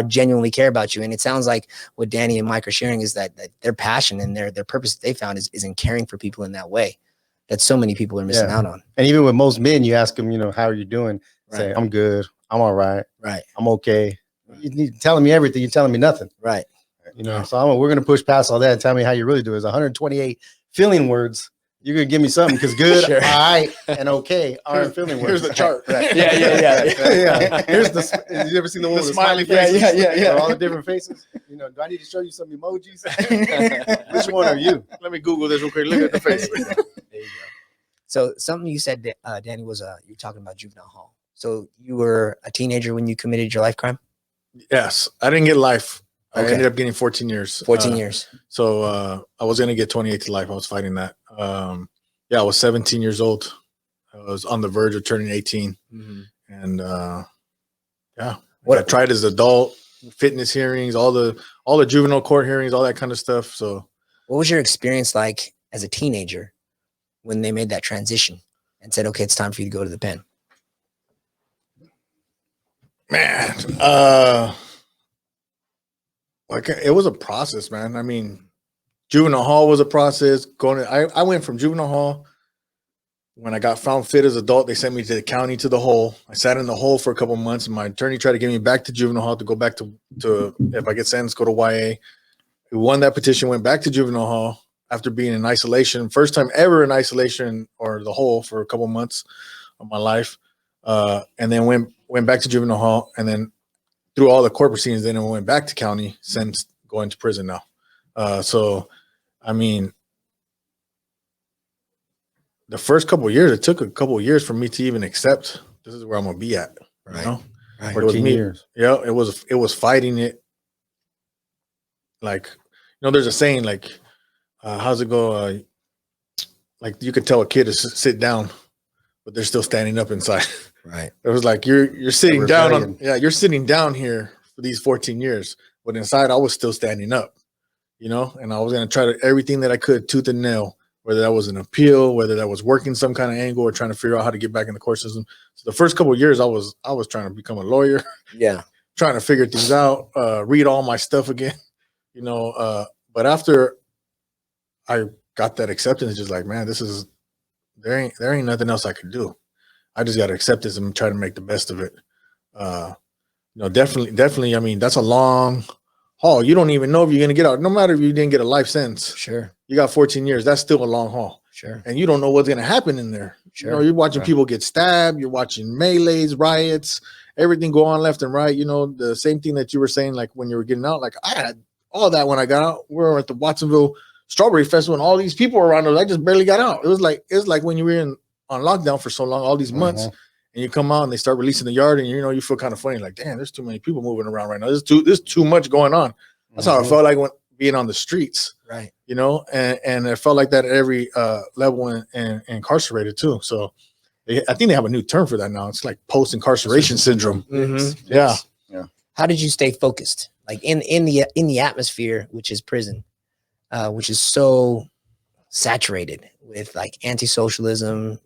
genuinely care about you. And it sounds like what Danny and Mike are sharing is that their passion and their purpose that they found is in caring for people in that way that so many people are missing out on. And even with most men, you ask them, how are you doing? Right. Say, I'm good. I'm all right. Right. I'm okay. You're telling me everything. You're telling me nothing. Right. So we're going to push past all that and tell me how you really do. It's 128 feeling words. You're going to give me something because good, Sure. all right, and okay aren't feeling words. Here's the chart. Yeah. Yeah. Here's have you ever seen the one with the smiley faces? Yeah. All the different faces. Do I need to show you some emojis? Which one are you? Let me Google this real quick. Look at the face. There you go. So something you said, Danny, was you're talking about juvenile hall. So you were a teenager when you committed your life crime? Yes. I didn't get life. I Okay. ended up getting 14 years. 14 years. So I was going to get 28 to life. I was fighting that. I was 17 years old. I was on the verge of turning 18. Mm-hmm. And what I tried as adult, fitness hearings, all the juvenile court hearings, all that kind of stuff. So what was your experience like as a teenager when they made that transition and said, okay, it's time for you to go to the pen? Man, it was a process, man. I mean, juvenile hall was a process. I went from juvenile hall. When I got found fit as adult, they sent me to the county to the hole. I sat in the hole for a couple of months, and my attorney tried to get me back to juvenile hall to go back to if I get sentenced, go to YA. We won that petition, went back to juvenile hall after being in isolation, first time ever in isolation or the hole for a couple of months of my life, and then went back to juvenile hall, and then through all the court proceedings, then I went back to county since going to prison now. So, I mean, the first couple of years, it took a couple of years for me to even accept this is where I'm gonna be at. Right. You know, Right. It was 14 me. years. Yeah, it was fighting it. Like, there's a saying like, how's it go? Like you could tell a kid to sit down, but they're still standing up inside. Right. It was like you're sitting down rebellion. you're sitting down here for these 14 years, but inside I was still standing up, and I was gonna try to everything that I could, tooth and nail, whether that was an appeal, whether that was working some kind of angle or trying to figure out how to get back in the court system. So the first couple of years I was trying to become a lawyer, Yeah. trying to figure things out, read all my stuff again, but after I got that acceptance, it's just like, man, there ain't nothing else I could do. I just got to accept this and try to make the best of it. Definitely. I mean, that's a long haul. You don't even know if you're going to get out. No matter if you didn't get a life sentence, Sure. you got 14 years. That's still a long haul. Sure. And you don't know what's going to happen in there. Sure. You're watching people get stabbed. You're watching melees, riots, everything go on left and right. The same thing that you were saying, like when you were getting out, like I had all that when I got out. We were at the Watsonville Strawberry Festival and all these people were around us. I just barely got out. It was like when you were on lockdown for so long, all these months, and you come out and they start releasing the yard, and you feel kind of funny, like, damn, there's too many people moving around right now. There's too much going on. That's how I felt like when being on the streets, Right. and it felt like that at every level and incarcerated too. So I think they have a new term for that now. It's like post-incarceration syndrome. Mm-hmm. Yeah. How did you stay focused? Like in the atmosphere, which is prison, which is so saturated with like anti-socialism,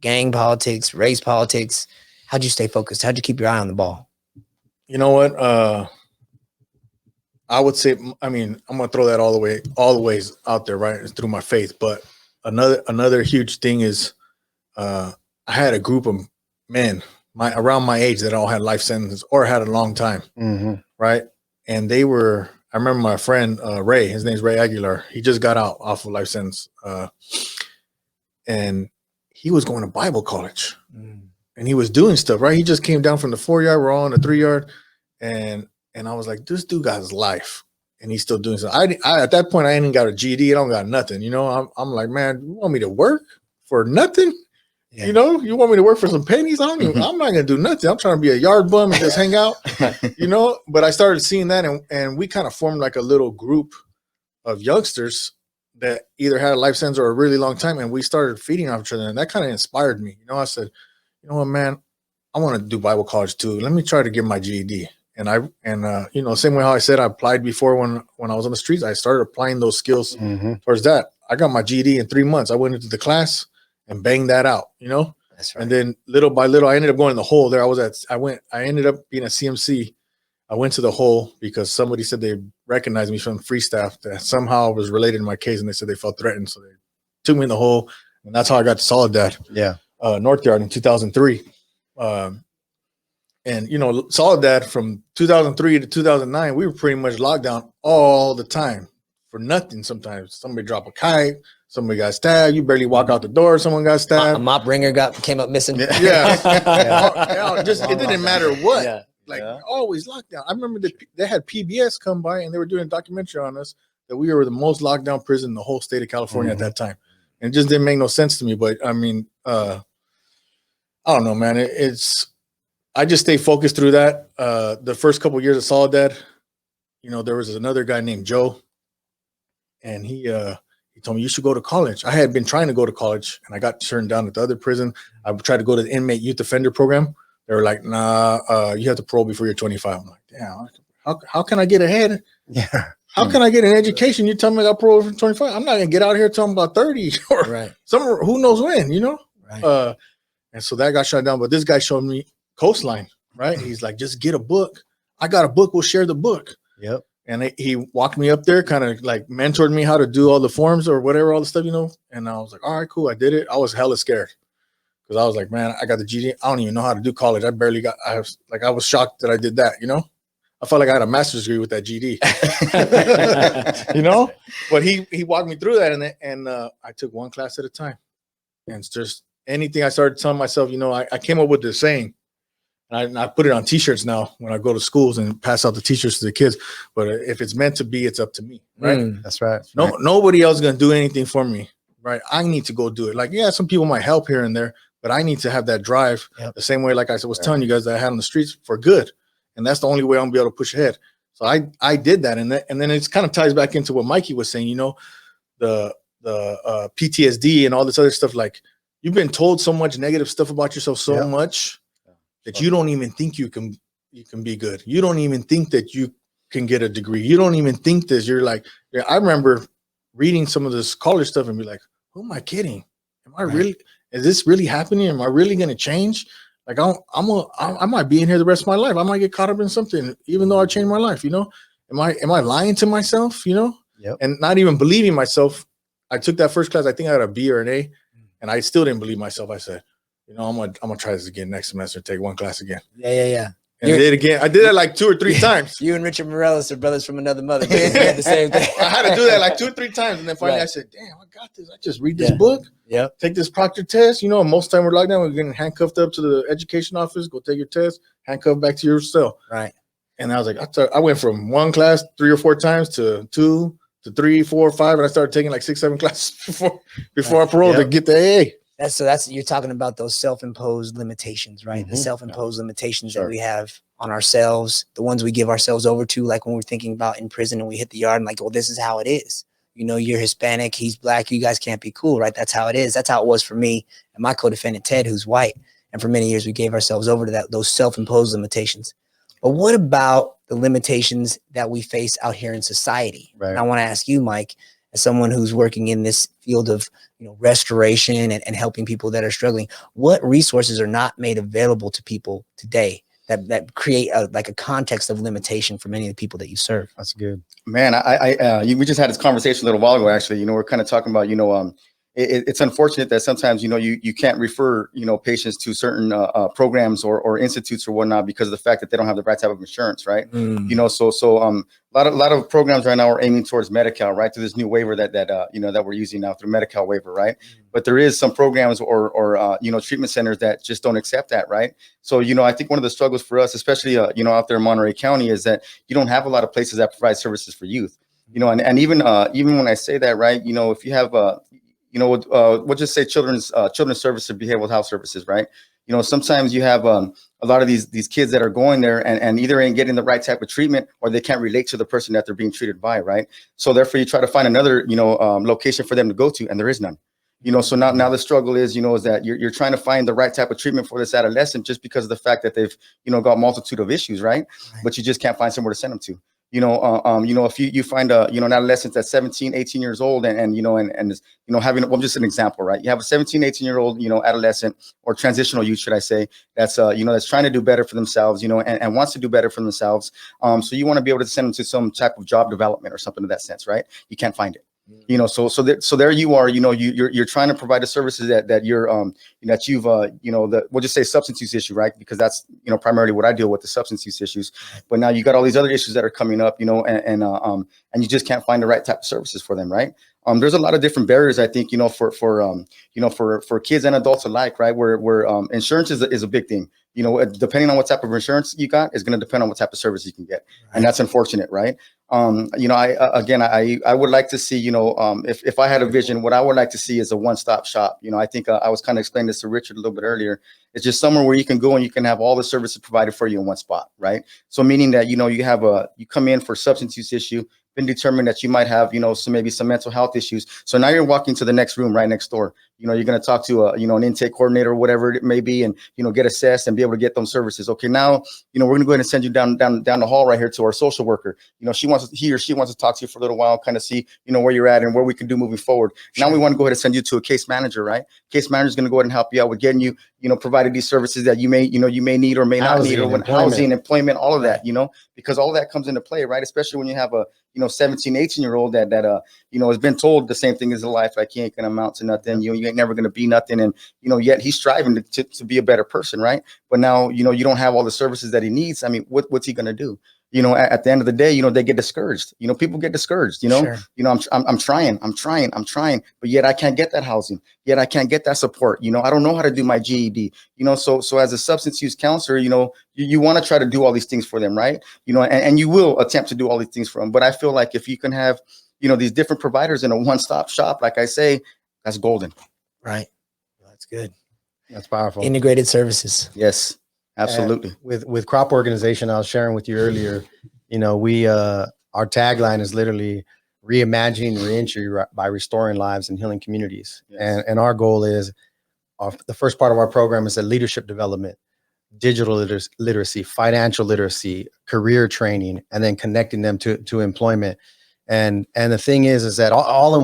gang politics, race politics. How'd you stay focused? How'd you keep your eye on the ball? You know what? I would say, I mean, I'm gonna throw that all the ways out there, right? It's through my faith. But another huge thing is I had a group of men around my age that all had life sentences or had a long time, right? And I remember my friend Ray, his name's Ray Aguilar. He just got out off of life sentence, and he was going to Bible college, and he was doing stuff, right? He just came down from the 4-yard, we're all in the 3-yard, and I was like, this dude got his life, and he's still doing something. I at that point, I ain't even got a GED. I don't got nothing, I'm like, man, you want me to work for nothing? Yeah. You want me to work for some pennies? I'm not gonna do nothing. I'm trying to be a yard bum and just hang out, But I started seeing that, and we kind of formed like a little group of youngsters that either had a life sentence or a really long time, and we started feeding off each other, and that kind of inspired me. I said, you know what, man, I want to do Bible college too. Let me try to get my GED. And same way how I said I applied before when I was on the streets, I started applying those skills towards that. I got my GED in 3 months. I went into the class and banged that out, That's right. And then little by little, I ended up going in the hole there. I ended up being a CMC. I went to the hole because somebody said they recognized me from free staff that somehow was related to my case, and they said they felt threatened. So they took me in the hole, and that's how I got to Soledad, North Yard in 2003. And Soledad from 2003 to 2009, we were pretty much locked down all the time for nothing. Sometimes somebody dropped a kite, somebody got stabbed. You barely walk out the door, someone got stabbed. A mop ringer came up missing. Yeah. It didn't matter what. Yeah. Always locked down. I remember they had PBS come by and they were doing a documentary on us that we were the most locked down prison in the whole state of California at that time. And it just didn't make no sense to me. But I mean, I don't know, man. I just stayed focused through that. The first couple of years of Soledad, there was another guy named Joe, and he told me, you should go to college. I had been trying to go to college, and I got turned down at the other prison. I tried to go to the inmate youth offender program. They were like, nah, you have to parole before you're 25. I'm like, damn, how can I get ahead? Yeah. How can I get an education? You tell me I got parole for 25. I'm not going to get out here till I'm about 30 or who knows when, Right. And so that got shut down. But this guy showed me Coastline, right? He's like, just get a book. I got a book. We'll share the book. Yep. And he walked me up there, kind of like mentored me how to do all the forms or whatever, all the stuff, And I was like, all right, cool. I did it. I was hella scared because I was like, man, I got the GD. I don't even know how to do college. I was shocked that I did that, I felt like I had a master's degree with that GD, But he walked me through that, and I took one class at a time. And it's just anything I started telling myself, I came up with this saying, and I put it on T-shirts now when I go to schools and pass out the T-shirts to the kids. But if it's meant to be, it's up to me, right? That's right. Nobody else is gonna do anything for me right? I need to go do it. Like, yeah, some people might help here and there, but I need to have that drive the same way, like I was telling you guys that I had on the streets for good. And that's the only way I'm gonna be able to push ahead. So I did that. And then it's kind of ties back into what Mikey was saying, you know, the PTSD and all this other stuff. Like, you've been told so much negative stuff about yourself so much that you don't even think you can be good. You don't even think that you can get a degree. You don't even think this. You're like, I remember reading some of this college stuff and be like, who am I kidding? Am I really, is this really happening? Am I really going to change? Like, I might be in here the rest of my life. I might get caught up in something, even though I changed my life, you know? Am I lying to myself, you know? And not even believing myself. I took that first class. I think I got a B or an A, and I still didn't believe myself. I said, you know, I'm gonna try this again next semester, take one class again. Yeah. And I did it again. I did that like 2 or 3 times. You and Richard Mireles are brothers from another mother. You had the same thing. I had to do that like 2 or 3 times. And then finally I said, damn, I got this. I just read this book. Take this proctor test. You know, most of the time we're locked down. We're getting handcuffed up to the education office. Go take your test. Handcuffed back to your cell. Right. And I was like, I went from one class 3 or 4 times to 2 to 3, 4, 5. And I started taking like 6, 7 classes before I paroled to get the AA. That's you're talking about those self-imposed limitations, right? The self-imposed limitations that we have on ourselves, the ones we give ourselves over to, like when we're thinking about in prison and we hit the yard and like, well, this is how it is. You know, you're Hispanic, he's Black, you guys can't be cool, right? That's how it is. That's how it was for me and my co-defendant Ted, who's white. And for many years, we gave ourselves over to those self-imposed limitations. But what about the limitations that we face out here in society? Right. And I want to ask you, Mike, as someone who's working in this field of, you know, restoration and helping people that are struggling, what resources are not made available to people today that create a context of limitation for many of the people that you serve? That's good, man. We just had this conversation a little while ago. Actually, you know, we're kind of talking about, you know, it's unfortunate that sometimes, you know, you can't refer, you know, patients to certain programs or institutes or whatnot because of the fact that they don't have the right type of insurance, right? You know, so a lot of programs right now are aiming towards Medi-Cal, right? Through this new waiver that you know, that we're using now through Medi-Cal waiver, right? But there is some programs or you know, treatment centers that just don't accept that, right? So, you know, I think one of the struggles for us, especially you know, out there in Monterey County, is that you don't have a lot of places that provide services for youth, you know, and even when I say that, right, you know, if you have you know, we'll just say children's services, behavioral health services, right? You know, sometimes you have a lot of these kids that are going there and either ain't getting the right type of treatment or they can't relate to the person that they're being treated by, right? So therefore you try to find another, you know, location for them to go to, and there is none. You know, so now the struggle is, you know, is that you're trying to find the right type of treatment for this adolescent just because of the fact that they've, you know, got multitude of issues, right? But you just can't find somewhere to send them to. You know, if you find you know, an adolescent that's 17, 18 years old and you know, and is, you know, having, well, just an example, right? You have a 17, 18-year-old, you know, adolescent or transitional youth, should I say, that's, you know, that's trying to do better for themselves, you know, and wants to do better for themselves. So you want to be able to send them to some type of job development or something of that sense, right? You can't find it. You know, so there you are, you know, you're trying to provide the services that you're, that you've, you know, we'll just say substance use issue, right? Because that's, you know, primarily what I deal with, the substance use issues. But now you got all these other issues that are coming up, you know, and you just can't find the right type of services for them, right? There's a lot of different barriers, I think, you know, for kids and adults alike, right? Where insurance is a big thing. You know, depending on what type of insurance you got is going to depend on what type of service you can get. And that's unfortunate, right? You know, I would like to see, you know, if I had a vision, what I would like to see is a one-stop shop. You know, I think I was kind of explaining this to Richard a little bit earlier. It's just somewhere where you can go and you can have all the services provided for you in one spot, right? So meaning that, you know, you come in for substance use issue, been determined that you might have, you know, maybe some mental health issues. So now you're walking to the next room right next door. You know, you're going to talk to you know, an intake coordinator or whatever it may be, and, you know, get assessed and be able to get those services. Okay, now, you know, we're going to go ahead and send you down the hall right here to our social worker. You know, he or she wants to talk to you for a little while, kind of see, you know, where you're at and where we can do moving forward. Now we want to go ahead and send you to a case manager, right? Case manager is going to go ahead and help you out with getting you, you know, provided these services that you may need or may not need, or housing, employment, all of that, you know, because all of that comes into play, right? Especially when you have a, you know, 17, 18-year-old that you know, has been told the same thing as a life, like he ain't gonna amount to nothing, you know, you ain't never gonna be nothing, and, you know, yet he's striving to be a better person, right? But now, you know, you don't have all the services that he needs. I mean, what's he gonna do? You know, at the end of the day, you know, they get discouraged. You know, people get discouraged, you know. Sure. You know, I'm trying, but yet I can't get that housing. Yet I can't get that support. You know, I don't know how to do my GED. You know, so as a substance use counselor, you know, you want to try to do all these things for them, right? You know, and you will attempt to do all these things for them. But I feel like if you can have, you know, these different providers in a one-stop shop, like I say, that's golden. Right. That's good. That's powerful. Integrated services. Yes, absolutely. With crop organization, I was sharing with you earlier, we our tagline is literally reimagining reentry by restoring lives and healing communities. Yes. And our goal is the first part of our program is leadership development, digital literacy, financial literacy, career training, and then connecting them to employment. And the thing is that all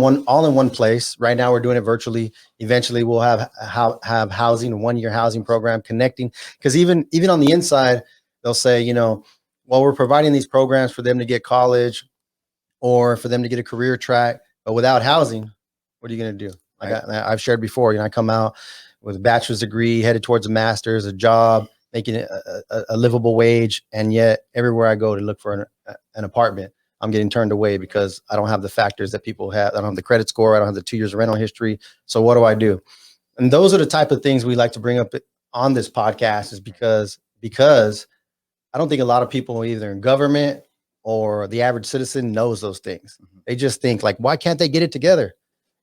in one place. Right now, we're doing it virtually. Eventually, we'll have housing, a 1-year housing program connecting. Because even on the inside, they'll say, well, we're providing these programs for them to get college or for them to get a career track, but without housing, what are you going to do? Like I've shared before, I come out with a bachelor's degree, headed towards a master's, a job, making a livable wage, and yet everywhere I go to look for an apartment, I'm getting turned away because I don't have the factors that people have. I don't have the credit score. I don't have the 2 years of rental history. So what do? And those are the type of things we like to bring up on this podcast, is because I don't think a lot of people either in government or the average citizen knows those things. They just think like, why can't they get it together?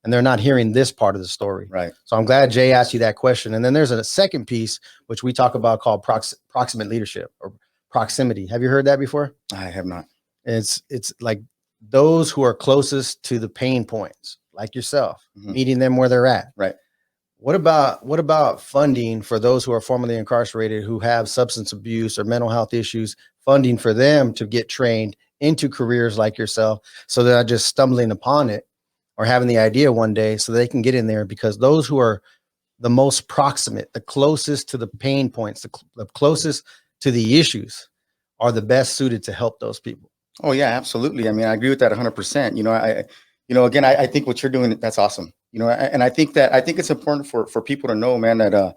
And they're not hearing this part of the story. Right. So I'm glad Jay asked you that question. And then there's a second piece, which we talk about called proximate leadership or proximity. Have you heard that before? I have not. It's like those who are closest to the pain points, like yourself, meeting them where they're at. Right. What about funding for those who are formerly incarcerated, who have substance abuse or mental health issues, funding for them to get trained into careers like yourself, so they're not just stumbling upon it or having the idea one day, so they can get in there? Because those who are the most proximate, the closest to the pain points, the closest to the issues, are the best suited to help those people. Oh yeah, absolutely. I mean, I agree with that 100%. Again, I think what you're doing, that's awesome. And I think it's important for people to know, man, that,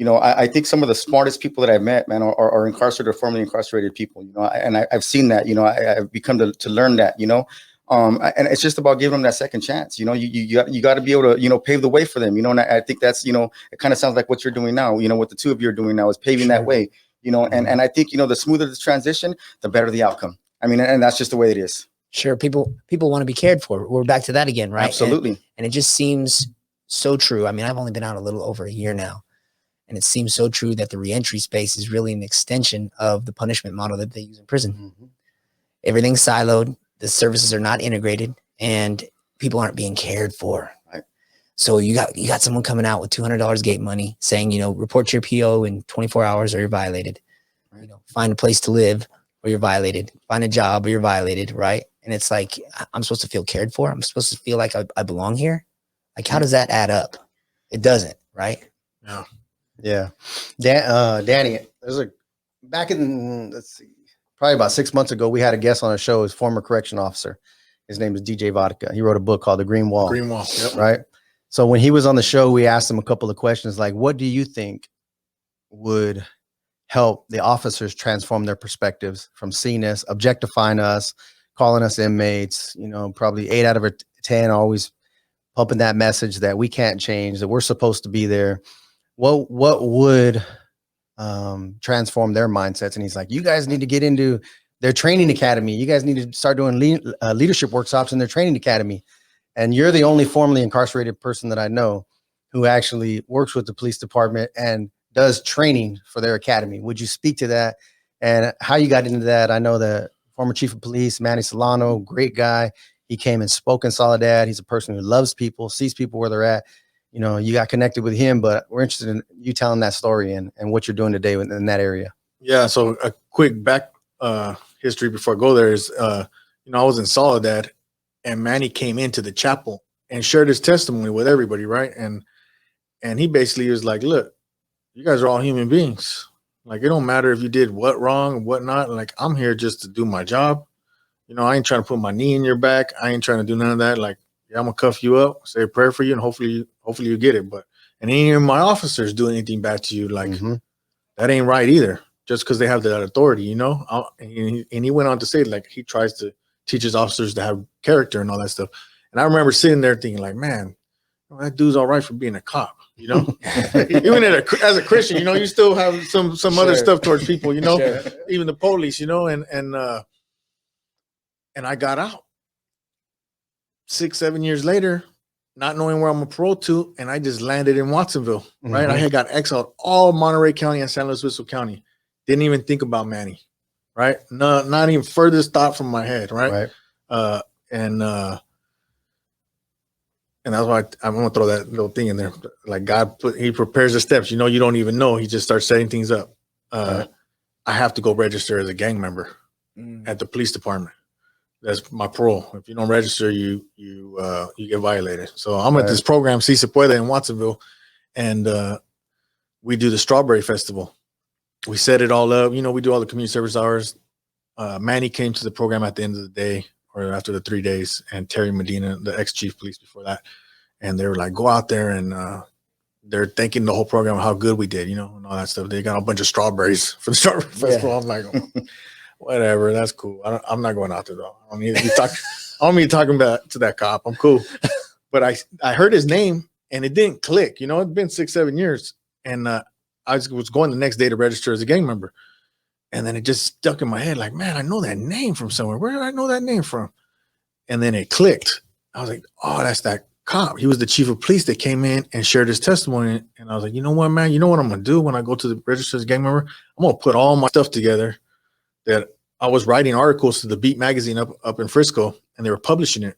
I think some of the smartest people that I've met, man, are incarcerated or formerly incarcerated people, and I've seen that, I've become to learn that, and it's just about giving them that second chance. You got to be able to, pave the way for them, and I think that's, it kind of sounds like what you're doing now, what the two of you are doing now is paving that way, and I think, the smoother the transition, the better the outcome. I mean, and that's just the way it is. Sure. People want to be cared for. We're back to that again, right? Absolutely. And it just seems so true. I mean, I've only been out a little over a year now, and it seems so true that the reentry space is really an extension of the punishment model that they use in prison. Everything's siloed. The services are not integrated, and people aren't being cared for. Right. So you got someone coming out with $200 gate money saying, report your PO in 24 hours or you're violated. Right. Find a place to live or you're violated. Find a job or you're violated, right? And it's like, I'm supposed to feel cared for. I'm supposed to feel like I belong here. Like, how does that add up? It doesn't, right? No. Yeah. Danny, back in, let's see, probably about 6 months ago, we had a guest on our show, his former correction officer. His name is DJ Vodka. He wrote a book called The Green Wall. Green Wall. Yep. Right. So when he was on the show, we asked him a couple of questions like, what do you think would help the officers transform their perspectives from seeing us, objectifying us, calling us inmates? Probably 8 out of 10 always pumping that message that we can't change, that we're supposed to be there. What would transform their mindsets? And he's like, you guys need to get into their training academy. You guys need to start doing leadership workshops in their training academy. And you're the only formerly incarcerated person that I know who actually works with the police department and does training for their academy. Would you speak to that and how you got into that? I know the former chief of police, Manny Solano, great guy. He came and spoke in Soledad. He's a person who loves people, sees people where they're at. You got connected with him, but we're interested in you telling that story and what you're doing today in that area. Yeah. So a quick back history before I go there is, I was in Soledad and Manny came into the chapel and shared his testimony with everybody. Right. And he basically was like, look, you guys are all human beings. Like, it don't matter if you did what wrong and what not. Like, I'm here just to do my job. I ain't trying to put my knee in your back. I ain't trying to do none of that. Like, yeah, I'm gonna cuff you up, say a prayer for you, and hopefully you get it. But and any of my officers do anything bad to you, like that ain't right either. Just because they have that authority, And he went on to say, like, he tries to teach his officers to have character and all that stuff. And I remember sitting there thinking, like, man, that dude's all right for being a cop, Even as a Christian, you still have some other stuff towards people, even the police, and I got out 6-7 years later, not knowing where I'm a parole to, and I just landed in Watsonville, right? Mhm. I had got exiled all Monterey County and San Luis Obispo County. Didn't even think about Manny, right? No, not even furthest thought from my head, right? Right. And that's why I'm gonna throw that little thing in there. Like he prepares the steps. You don't even know. He just starts setting things up. Right. I have to go register as a gang member at the police department. That's my parole. If you don't register, you get violated. So I'm at this program, Si Se Puede, in Watsonville, and we do the Strawberry Festival. We set it all up. We do all the community service hours. Manny came to the program at the end of the day or after the 3 days, and Terry Medina, the ex-chief police before that. And they were like, go out there, and they're thanking the whole program how good we did, and all that stuff. They got a bunch of strawberries for the Strawberry Festival. I'm like, whatever, that's cool. I'm not going out there though. I don't need to be talking about to that cop. I'm cool. But I heard his name and it didn't click. It's been 6-7 years, and I was going the next day to register as a gang member, and then it just stuck in my head. Like, man, I know that name from somewhere. Where did I know that name from? And then it clicked. I was like, oh, that's that cop. He was the chief of police that came in and shared his testimony. And I was like, you know what, man? You know what I'm gonna do when I go to the register as a gang member? I'm gonna put all my stuff together that I was writing articles to the Beat magazine up in Frisco, and they were publishing it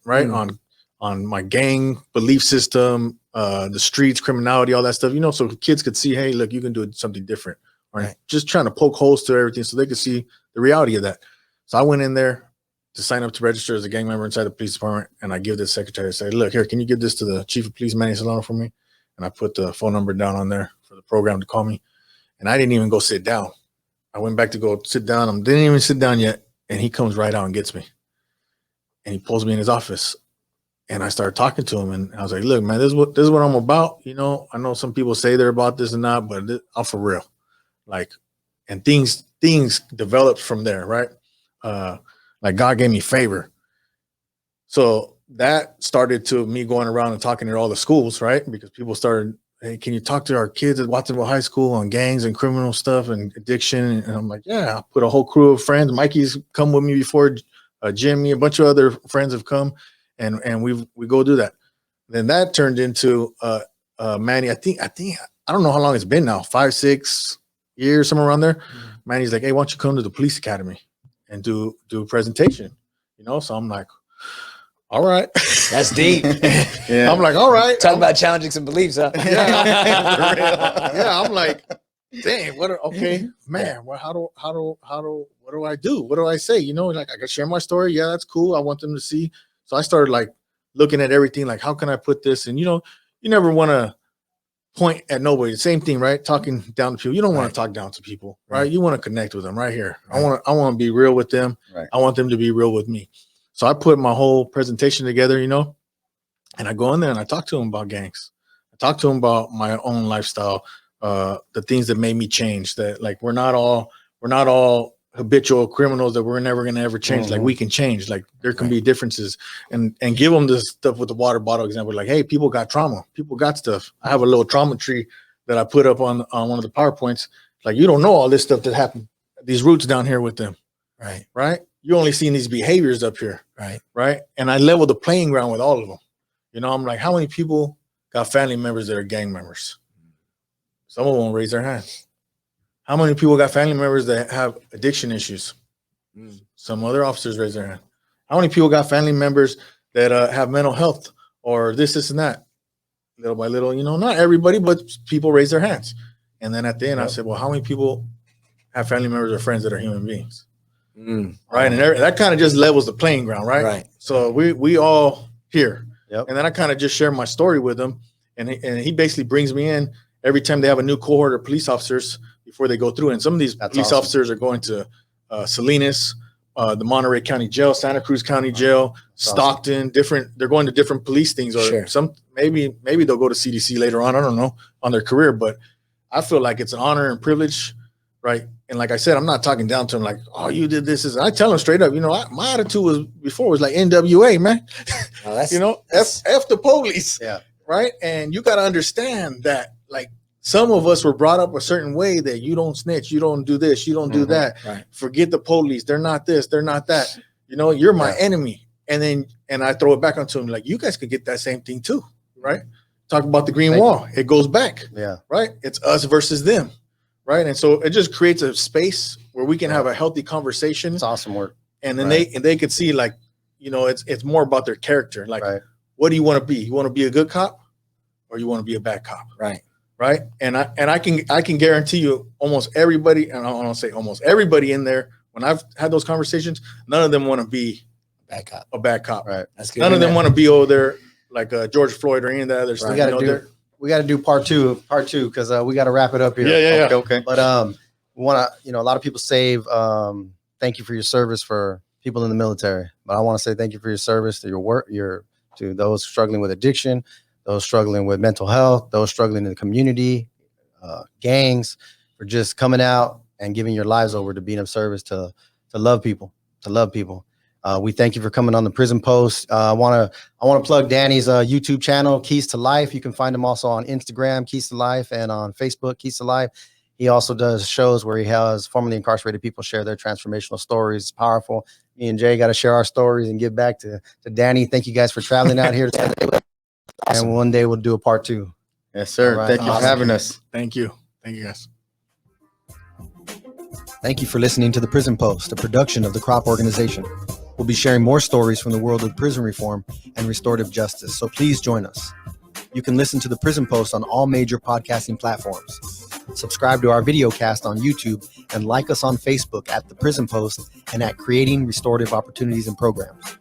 on my gang belief system, the streets, criminality, all that stuff, so kids could see, hey, look, you can do something different. Right. Just trying to poke holes to everything so they could see the reality of that. So I went in there to sign up to register as a gang member inside the police department, and I give the secretary, I say, look, here, can you give this to the chief of police, Manny Solano, for me? And I put the phone number down on there for the program to call me. And I didn't even go sit down. I went back to go sit down. I didn't even sit down yet. And he comes right out and gets me. And he pulls me in his office. And I started talking to him. And I was like, look, man, this is what I'm about. I know some people say they're about this and not, but I'm for real. Like, and things developed from there, right? Like God gave me favor. So that started to me going around and talking to all the schools, right? Because people started, hey, can you talk to our kids at Watsonville High School on gangs and criminal stuff and addiction? And I'm like, yeah, I put a whole crew of friends. Mikey's come with me before, Jimmy, a bunch of other friends have come, and we go do that. Then that turned into Manny. I think I don't know how long it's been now, 5-6 years, somewhere around there. Mm-hmm. Manny's like, hey, why don't you come to the police academy and do a presentation? So I'm like, all right. That's deep. Yeah. I'm like, all right. Talk about challenging some beliefs, huh? Yeah. I'm like, dang, okay, man. Well, what do I do? What do I say? Like, I can share my story. Yeah, that's cool. I want them to see. So I started like looking at everything, like, how can I put this? And you never want to point at nobody. The same thing, right? Talking down to people. You don't want to talk down to people, right? You want to connect with them right here. Right. I want to be real with them. Right. I want them to be real with me. So I put my whole presentation together, and I go in there and I talk to them about gangs. I talk to them about my own lifestyle, the things that made me change. That, like, we're not all habitual criminals that we're never going to ever change. Mm-hmm. Like, we can change. Like, there can be differences, and give them this stuff with the water bottle example. Like, hey, people got trauma. People got stuff. I have a little trauma tree that I put up on one of the PowerPoints. Like, you don't know all this stuff that happened, these roots down here with them. Right. You're only seeing these behaviors up here. Right. And I level the playing ground with all of them. I'm like, how many people got family members that are gang members? Some of them won't raise their hands. How many people got family members that have addiction issues? Some other officers raise their hand. How many people got family members that have mental health or this and that? Little by little, not everybody, but people raise their hands. And then at the end, I said, well, how many people have family members or friends that are human beings? Right. And that kind of just levels the playing ground. Right. So we all here. Yep. And then I kind of just share my story with them. And he basically brings me in every time they have a new cohort of police officers before they go through. And some of these police officers are going to Salinas, the Monterey County Jail, Santa Cruz County Jail, Stockton, they're going to different police things, or some, maybe they'll go to CDC later on. I don't know, on their career, but I feel like it's an honor and privilege. Right. And like I said, I'm not talking down to them like, oh, you did this. I tell them straight up, my attitude was like NWA, man. Oh, F the police. Yeah. Right. And you got to understand that, like, some of us were brought up a certain way that you don't snitch, you don't do this, you don't do that. Right. Forget the police. They're not this, they're not that. You're my enemy. And I throw it back onto them like, you guys could get that same thing too. right? Talk about the green Thank wall. It goes back, Yeah. right? It's us versus them, right? And so it just creates a space where we can have a healthy conversation. It's awesome work. And then Right. they could see, like, you know, it's more about their character. Like, Right. what do you want to be? You want to be a good cop, or you want to be a bad cop? Right. Right. And I can guarantee you almost everybody, and I don't say almost everybody in there, when I've had those conversations, none of them want to be Bad cop. a bad cop. Right. That's good. None of them Amen. want to be over there like George Floyd or any of the other stuff. We got you know, to they're- do. We got to do part two because we got to wrap it up here. Yeah. Okay. But we want to, a lot of people save. Thank you for your service for people in the military. But I want to say thank you for your service to your work, to those struggling with addiction, those struggling with mental health, those struggling in the community, gangs, for just coming out and giving your lives over to being of service to love people, We thank you for coming on the Prison Post. I want to plug Danny's YouTube channel, Keys to Life. You can find him also on Instagram, Keys to Life, and on Facebook, Keys to Life. He also does shows where he has formerly incarcerated people share their transformational stories. It's powerful. Me and Jay got to share our stories and give back to Danny. Thank you guys for traveling out here today. And one day we'll do a part two. Yes, sir. All right. Thank you for having us. Thank you. Thank you, guys. Thank you for listening to The Prison Post, a production of the Crop Organization. We'll be sharing more stories from the world of prison reform and restorative justice, so please join us. You can listen to The Prison Post on all major podcasting platforms. Subscribe to our video cast on YouTube and like us on Facebook at The Prison Post and at Creating Restorative Opportunities and Programs.